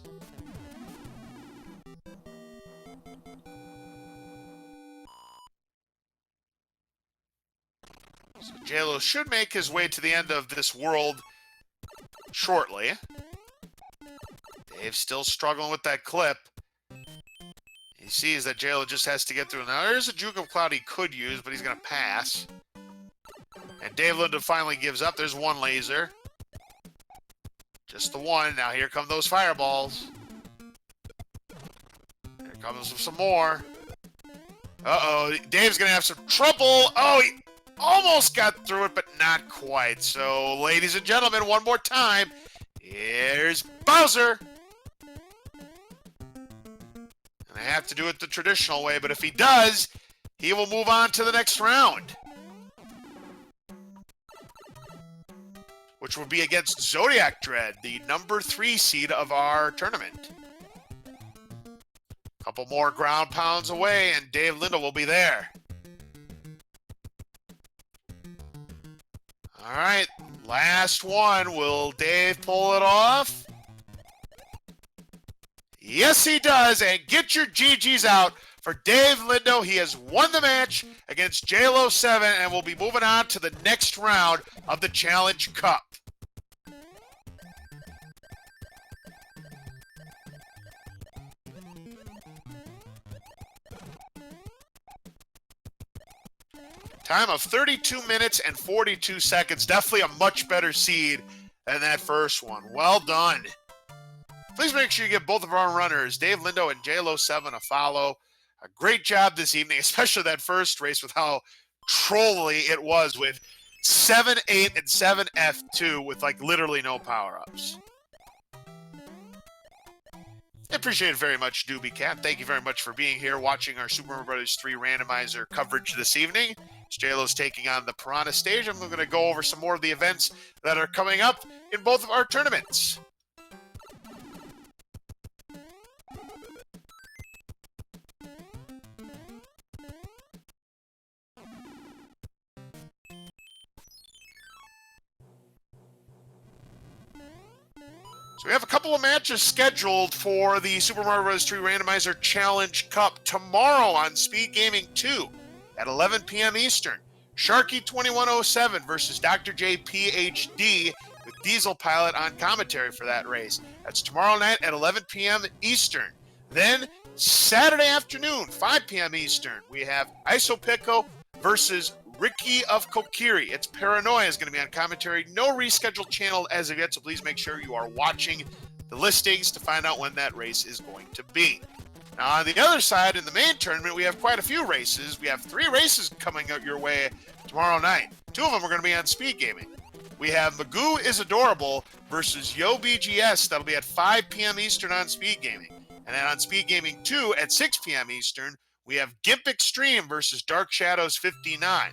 Speaker 1: So Jaylow should make his way to the end of this world shortly. Dave's still struggling with that clip. He sees that Jaylow just has to get through. Now there's a Juke of Cloud he could use, but he's going to pass. And DaveLindo finally gives up. There's one laser. Just the one. Now here come those fireballs. Here comes some more. Uh-oh. Dave's going to have some trouble. Oh, he almost got through it, but not quite. So, ladies and gentlemen, one more time. Here's Bowser. And I have to do it the traditional way, but if he does, he will move on to the next round, which will be against Zodiac Dread, the number 3 seed of our tournament. Couple more ground pounds away, and DaveLindo will be there. All right, last one. Will Dave pull it off? Yes, he does, and get your GGs out for DaveLindo. He has won the match against Jaylow7 and will be moving on to the next round of the Challenge Cup. Time of 32 minutes and 42 seconds. Definitely a much better seed than that first one. Well done. Please make sure you give both of our runners, DaveLindo and Jaylow7, a follow. A great job this evening, especially that first race with how trolly it was with 7-8 and 7F2 with like literally no power-ups. I appreciate it very much, Doobie Cat. Thank you very much for being here watching our Super Mario Bros. 3 randomizer coverage this evening. Jaylow's taking on the Piranha stage. I'm going to go over some more of the events that are coming up in both of our tournaments. So we have a couple of matches scheduled for the Super Mario Bros. 3 Randomizer Challenge Cup tomorrow on SpeedGaming 2 at 11 p.m. Eastern. Sharky2107 versus Dr. J PhD with Diesel Pilot on commentary for that race. That's tomorrow night at 11 p.m. Eastern. Then Saturday afternoon, 5 p.m. Eastern, we have Isopico versus Ricky of Kokiri. It's Paranoia is going to be on commentary. No rescheduled channel as of yet, so please make sure you are watching the listings to find out when that race is going to be. Now, on the other side, in the main tournament, we have quite a few races. We have 3 races coming up your way tomorrow night. 2 of them are going to be on SpeedGaming. We have Magoo is Adorable versus Yo BGS. That'll be at 5 p.m. Eastern on SpeedGaming. And then on SpeedGaming 2 at 6 p.m. Eastern, we have Gimp Extreme versus Dark Shadows 59.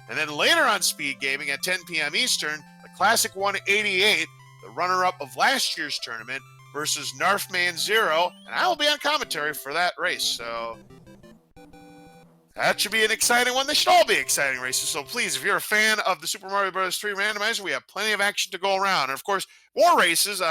Speaker 1: And then later on SpeedGaming at 10 p.m. Eastern, the Classic 188, the runner-up of last year's tournament, versus Narfman Zero, and I will be on commentary for that race. So that should be an exciting one. They should all be exciting races. So please, if you're a fan of the Super Mario Bros. 3 Randomizer, we have plenty of action to go around. And of course, more races.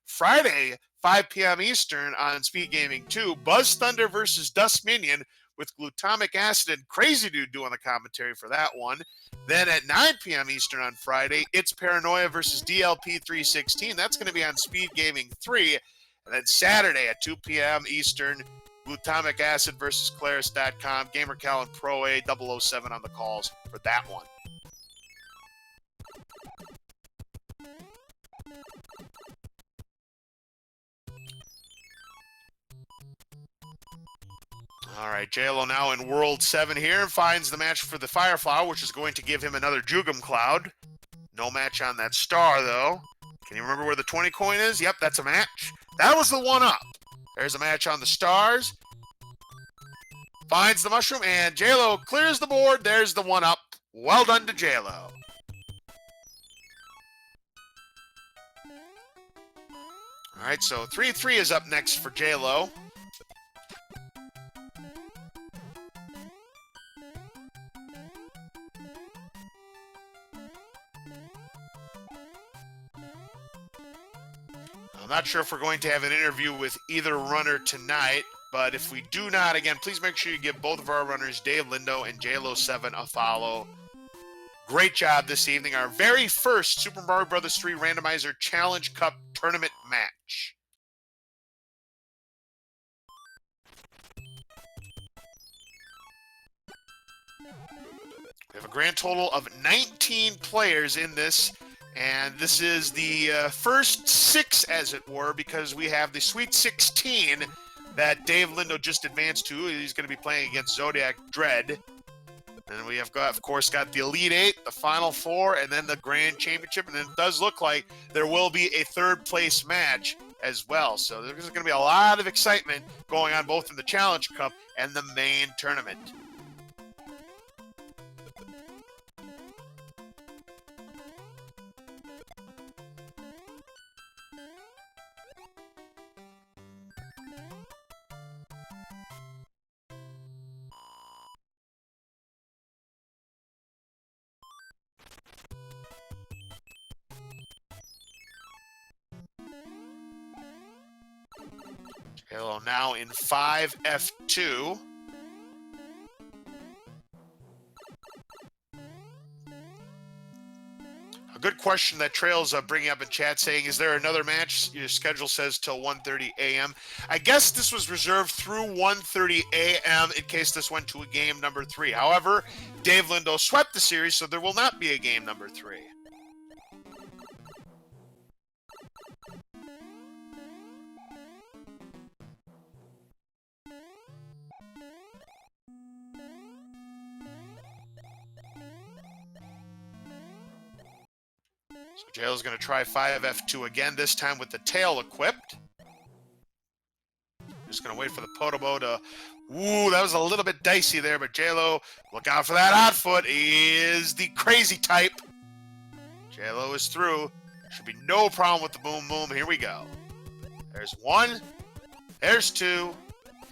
Speaker 1: Friday, 5 p.m. Eastern on SpeedGaming 2, Buzz Thunder versus Dust Minion with Glutamic Acid and Crazy Dude doing the commentary for that one. Then at 9 p.m. Eastern on Friday, it's Paranoia versus DLP 316. That's going to be on SpeedGaming 3. And then Saturday at 2 p.m. Eastern, Glutamic Acid versus Claris.com, GamerCal and Pro A 007 on the calls for that one. All right, Jaylow now in World 7 here, finds the match for the Fireflower, which is going to give him another Jugum Cloud. No match on that star, though. Can you remember where the 20 coin is? Yep, that's a match. That was the one up. There's a match on the stars. Finds the mushroom, and Jaylow clears the board. There's the one up. Well done to Jaylow. All right, so 3-3 is up next for Jaylow. I'm not sure if we're going to have an interview with either runner tonight, but if we do not, again, please make sure you give both of our runners, DaveLindo and Jaylow7, a follow. Great job this evening. Our very first Super Mario Bros. 3 Randomizer Challenge Cup tournament match. We have a grand total of 19 players in this. And this is the first 6, as it were, because we have the Sweet 16 that DaveLindo just advanced to. He's going to be playing against Zodiac Dread. And we have, of course, got the Elite 8, the Final 4, and then the Grand Championship. And it does look like there will be a third-place match as well. So there's going to be a lot of excitement going on both in the Challenge Cup and the main tournament. Jaylow now in 5F2. A good question that Trail's bringing up in chat saying, is there another match? Your schedule says till 1:30 a.m. I guess this was reserved through 1:30 a.m. in case this went to a game number 3. However, DaveLindo swept the series, so there will not be a game number 3. So Jaylow's going to try 5F2 again, this time with the tail equipped. Just going to wait for the Podobo to... Ooh, that was a little bit dicey there, but Jaylow, look out for that odd foot. He is the crazy type. Jaylow is through. Should be no problem with the boom boom. Here we go. There's 1, there's 2,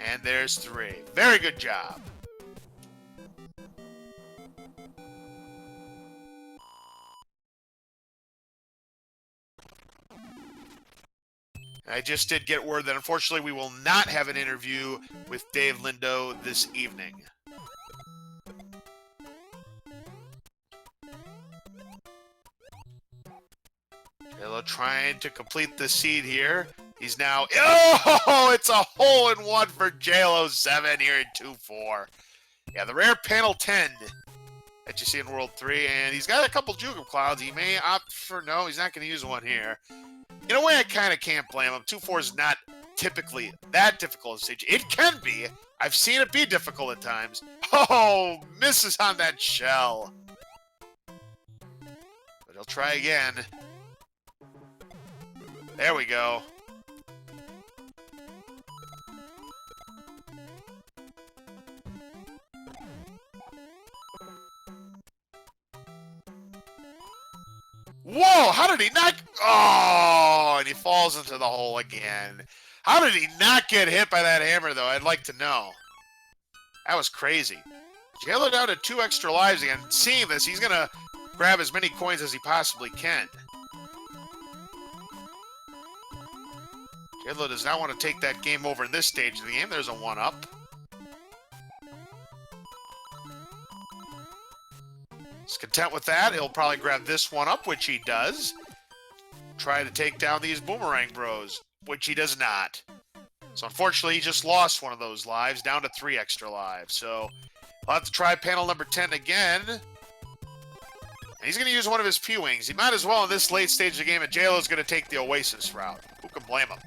Speaker 1: and there's 3. Very good job. I just did get word that unfortunately we will not have an interview with DaveLindo this evening. Jaylow trying to complete the seed here. He's now... Oh, it's a hole-in-one for Jaylow7 here in 2-4. Yeah, the rare panel 10 that you see in World 3, and he's got a couple Jugum Clouds. He may opt for... No, he's not going to use one here. In a way, I kind of can't blame him. 2-4 is not typically that difficult a stage. It can be. I've seen it be difficult at times. Oh, misses on that shell. But he'll try again. There we go. Whoa, how did he not... Oh, and he falls into the hole again. How did he not get hit by that hammer, though? I'd like to know. That was crazy. Jaylow down to 2 extra lives again. Seeing this, he's going to grab as many coins as he possibly can. Jaylow does not want to take that game over in this stage of the game. There's a 1-up. He's content with that. He'll probably grab this one up, which he does. Try to take down these Boomerang Bros. which he does not. So unfortunately, he just lost one of those lives, down to 3 extra lives. So I'll have to try panel number 10 again. And he's going to use one of his P-Wings. He might as well in this late stage of the game, and Jaylow's going to take the Oasis route. Who can blame him?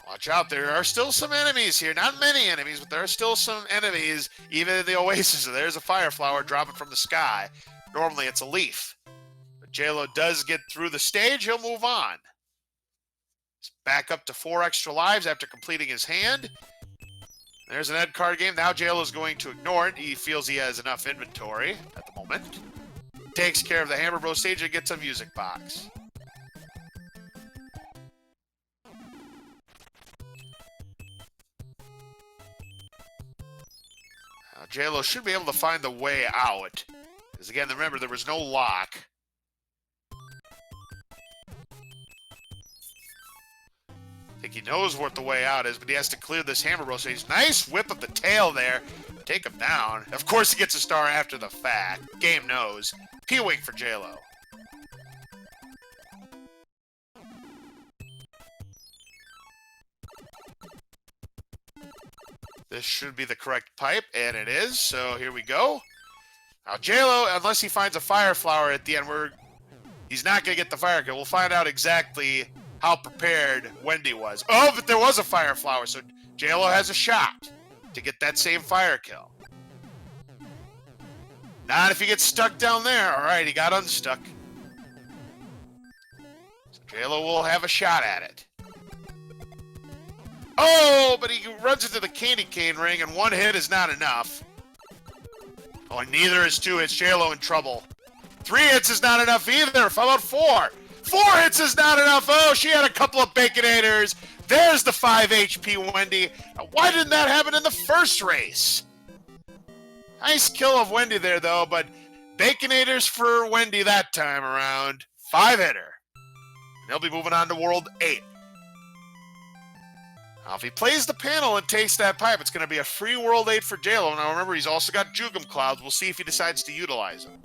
Speaker 1: Watch out, there are still some enemies here. Not many enemies, but there are still some enemies, even in the Oasis. There's a fire flower dropping from the sky. Normally it's a leaf. But Jaylow does get through the stage, he'll move on. He's back up to 4 extra lives after completing his hand. There's an Ed card game. Now Jaylow's going to ignore it. He feels he has enough inventory at the moment. Takes care of the Hammer Bros stage and gets a music box. Jaylow should be able to find the way out. Because again, remember, there was no lock. I think he knows what the way out is, but he has to clear this Hammer Bro stage. Nice whip of the tail there. Take him down. Of course he gets a star after the fact. Game knows. P-Wing for Jaylow. This should be the correct pipe, and it is, so here we go. Now, Jaylow, unless he finds a fire flower at the end, he's not going to get the fire kill. We'll find out exactly how prepared Wendy was. Oh, but there was a fire flower, so Jaylow has a shot to get that same fire kill. Not if he gets stuck down there. All right, he got unstuck. So Jaylow will have a shot at it. Oh, but he runs into the candy cane ring, and 1 hit is not enough. Oh, and neither is 2 hits. Jaylow in trouble. 3 hits is not enough either. How about 4? 4 hits is not enough. Oh, she had a couple of Baconators. There's the 5 HP Wendy. Now, why didn't that happen in the first race? Nice kill of Wendy there, though, but Baconators for Wendy that time around. 5-hitter. They'll be moving on to World 8. Now, if he plays the panel and takes that pipe, it's going to be a free World 8 for Jaylow. Now, remember, he's also got Jugum Clouds. We'll see if he decides to utilize them.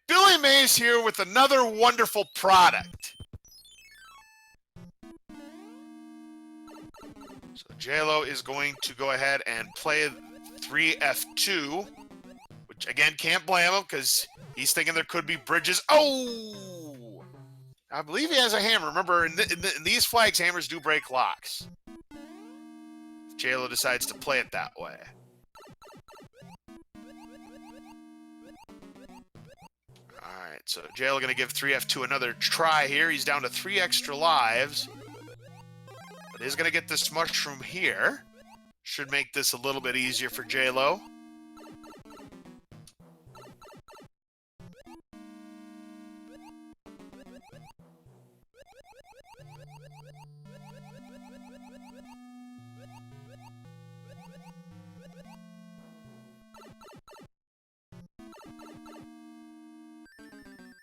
Speaker 1: Billy Mays here with another wonderful product. So Jaylow is going to go ahead and play 3F2, which again can't blame him because he's thinking there could be bridges. Oh! I believe he has a hammer. Remember, in these flags, hammers do break locks. If Jaylow decides to play it that way. Alright, so Jaylow going to give 3F2 another try here. He's down to 3 extra lives. But he's going to get this mushroom here. Should make this a little bit easier for Jaylow.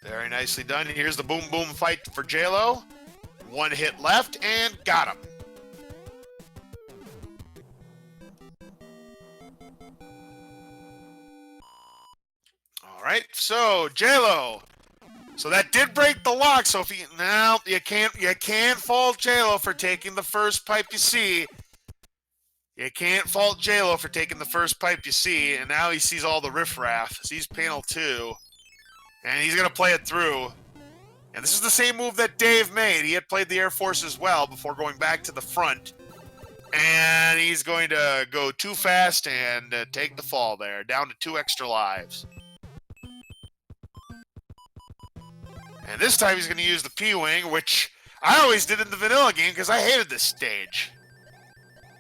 Speaker 1: Very nicely done. Here's the boom boom fight for Jaylow. 1 hit left and got him. All right, so Jaylow. So that did break the lock. So if you can't fault Jaylow for taking the first pipe you see. You can't fault Jaylow for taking the first pipe you see, and now he sees all the riffraff. Sees panel 2. And he's going to play it through. And this is the same move that Dave made. He had played the Air Force as well before going back to the front. And he's going to go too fast and take the fall there. Down to 2 extra lives. And this time he's going to use the P-Wing, which I always did in the vanilla game because I hated this stage.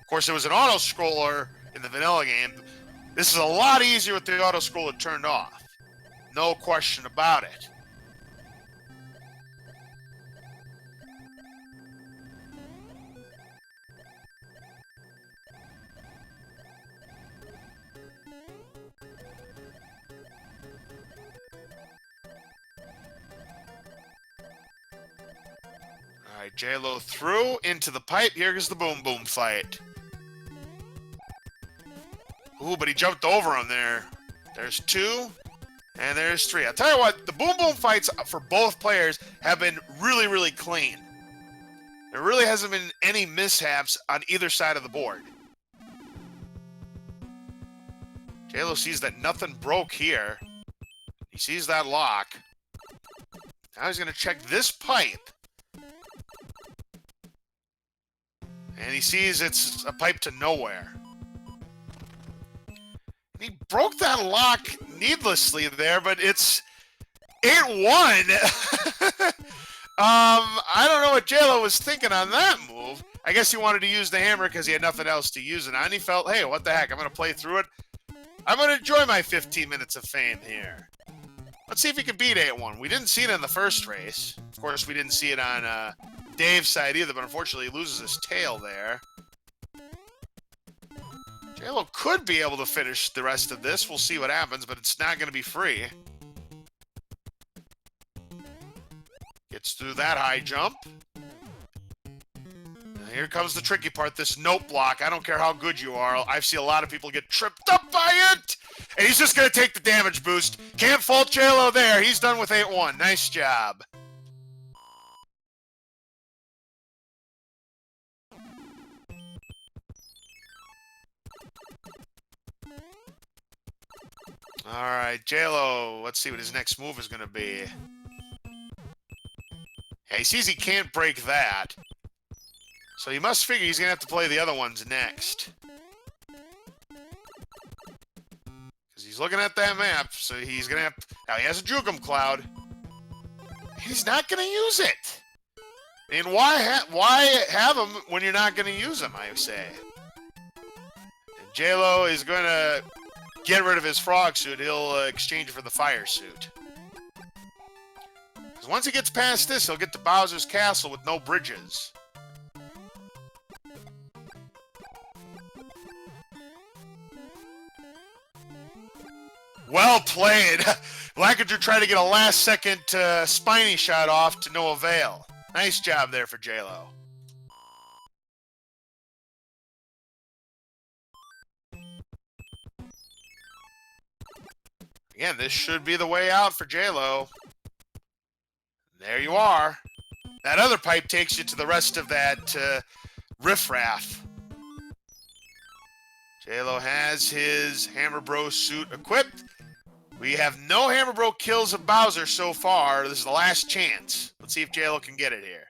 Speaker 1: Of course, it was an auto-scroller in the vanilla game. This is a lot easier with the auto-scroller turned off. No question about it. Jaylow through into the pipe. Here is the boom boom fight. Ooh, but he jumped over him there. There's 2, and there's 3. I'll tell you what, the boom boom fights for both players have been really, really clean. There really hasn't been any mishaps on either side of the board. Jaylow sees that nothing broke here. He sees that lock. Now he's going to check this pipe. And he sees it's a pipe to nowhere. He broke that lock needlessly there, but it's 8-1. I don't know what Jaylow was thinking on that move. I guess he wanted to use the hammer because he had nothing else to use it on. He felt, hey, what the heck? I'm going to play through it. I'm going to enjoy my 15 minutes of fame here. Let's see if he can beat 8-1. We didn't see it in the first race. Of course, we didn't see it on Dave's side either, but unfortunately he loses his tail there. Jaylow could be able to finish the rest of this. We'll see what happens, but it's not going to be free. Gets through that high jump. Now here comes the tricky part, this note block. I don't care how good you are. I've seen a lot of people get tripped up by it. And he's just going to take the damage boost. Can't fault Jaylow there. He's done with 8-1. Nice job. All right, Jaylow, let's see what his next move is going to be. Yeah, he sees he can't break that. So he must figure he's going to have to play the other ones next. Because he's looking at that map, so he's going to have... Now, he has a Jukum Cloud. He's not going to use it. I mean, why have him when you're not going to use him, I say. And Jaylow is going to get rid of his frog suit. He'll exchange it for the fire suit. Because once he gets past this, he'll get to Bowser's Castle with no bridges. Well played. Blackager tried to get a last-second spiny shot off to no avail. Nice job there for Jaylow. Again, this should be the way out for Jaylow. There you are. That other pipe takes you to the rest of that riffraff. Jaylow has his Hammer Bro suit equipped. We have no Hammer Bro kills of Bowser so far. This is the last chance. Let's see if Jaylow can get it here.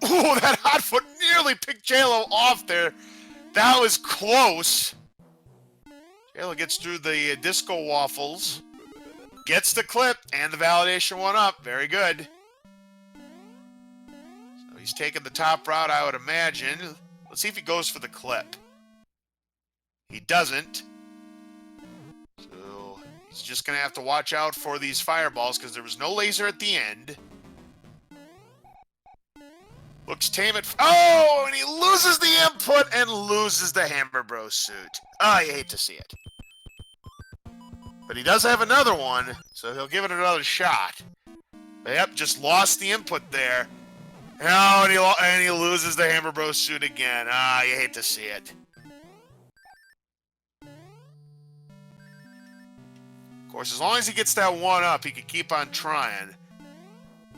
Speaker 1: Ooh, that hot foot nearly picked Jaylow off there. That was close. Jaylow gets through the disco waffles. Gets the clip and the validation one up. Very good. So he's taking the top route, I would imagine. Let's see if he goes for the clip. He doesn't. So he's just going to have to watch out for these fireballs because there was no laser at the end. Looks tame it. Oh, and he loses the input and loses the Hammer Bro suit. Oh, you hate to see it. But he does have another one, so he'll give it another shot. But yep, just lost the input there. Oh, and he loses the Hammer Bro suit again. Ah, you hate to see it. Of course, as long as he gets that one up, he can keep on trying.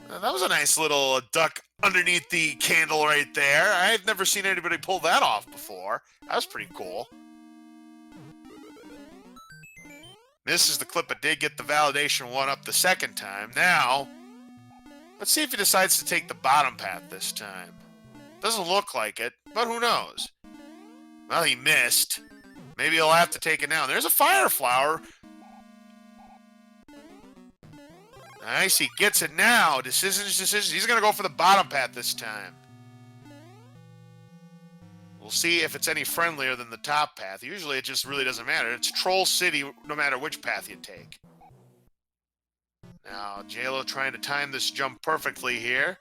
Speaker 1: That was a nice little duck underneath the candle right there. I've never seen anybody pull that off before. That was pretty cool. Misses the clip, but did get the validation one up the second time. Now, let's see if he decides to take the bottom path this time. Doesn't look like it, but who knows? Well, he missed. Maybe he'll have to take it now. There's a fire flower. Nice, he gets it now. Decisions. He's going to go for the bottom path this time. We'll see if it's any friendlier than the top path. Usually it just really doesn't matter. It's Troll City no matter which path you take. Now, Jaylow trying to time this jump perfectly here.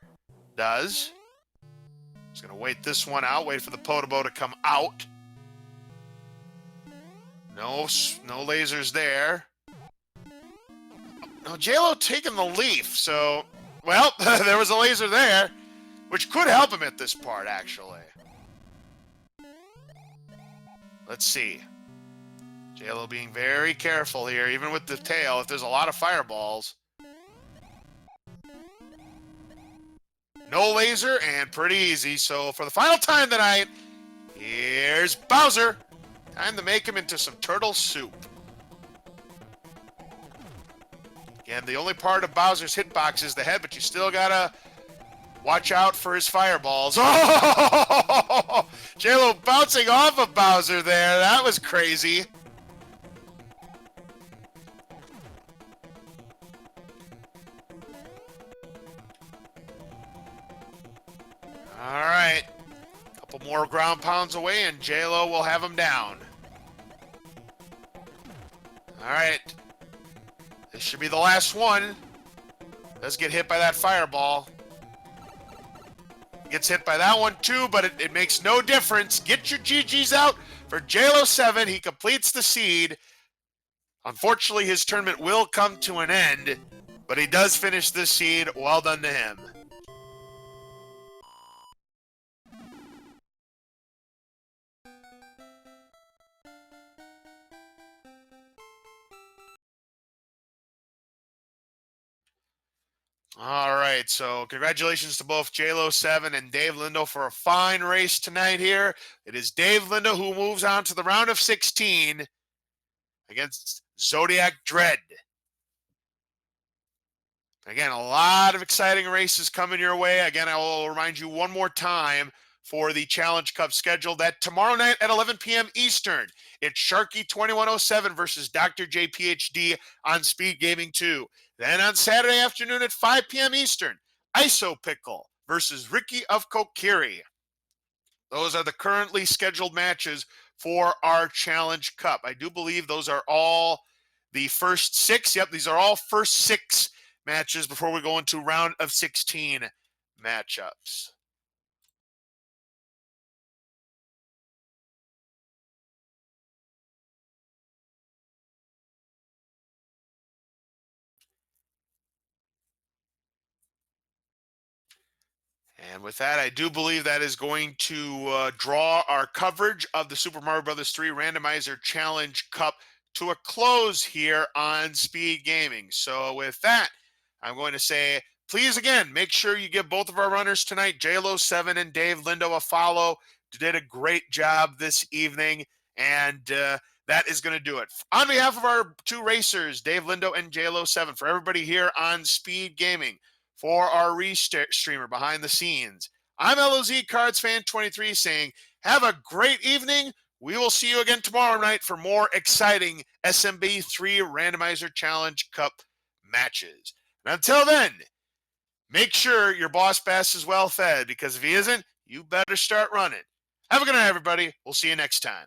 Speaker 1: Does. He's going to wait this one out. Wait for the Podobo to come out. No lasers there. Oh, Jaylow taking the leaf, so, well, there was a laser there, which could help him at this part, actually. Let's see. Jaylow being very careful here, even with the tail, if there's a lot of fireballs. No laser, and pretty easy. So for the final time tonight, here's Bowser. Time to make him into some turtle soup. Again, the only part of Bowser's hitbox is the head, but you still gotta watch out for his fireballs. Oh! Jaylow bouncing off of Bowser there. That was crazy. All right. Couple more ground pounds away, and Jaylow will have him down. All right. This should be the last one. Does get hit by that fireball. Gets hit by that one too, but it makes no difference. Get your GGs out for Jaylow7. He completes the seed. Unfortunately, his tournament will come to an end, but he does finish this seed. Well done to him. All right, so congratulations to both Jaylow7 and DaveLindo for a fine race tonight here. It is DaveLindo who moves on to the round of 16 against Zodiac Dread. Again, a lot of exciting races coming your way. Again, I will remind you one more time for the Challenge Cup schedule that tomorrow night at 11 p.m. Eastern, it's Sharky 2107 versus Dr. J PhD on SpeedGaming 2. Then on Saturday afternoon at 5 p.m. Eastern, ISO Pickle versus Ricky of Kokiri. Those are the currently scheduled matches for our Challenge Cup. I do believe those are all the first 6. Yep, these are all first 6 matches before we go into round of 16 matchups. And with that, I do believe that is going to draw our coverage of the Super Mario Bros. 3 Randomizer Challenge Cup to a close here on Speed Gaming. So with that, I'm going to say, please again, make sure you give both of our runners tonight, Jaylow7 and DaveLindo, a follow. You did a great job this evening, and that is going to do it. On behalf of our 2 racers, DaveLindo and Jaylow7, for everybody here on Speed Gaming, for our streamer behind the scenes, I'm LOZ Cards Fan 23 saying, have a great evening. We will see you again tomorrow night for more exciting SMB3 Randomizer Challenge Cup matches. And until then, make sure your boss bass is well fed, because if he isn't, you better start running. Have a good night, everybody. We'll see you next time.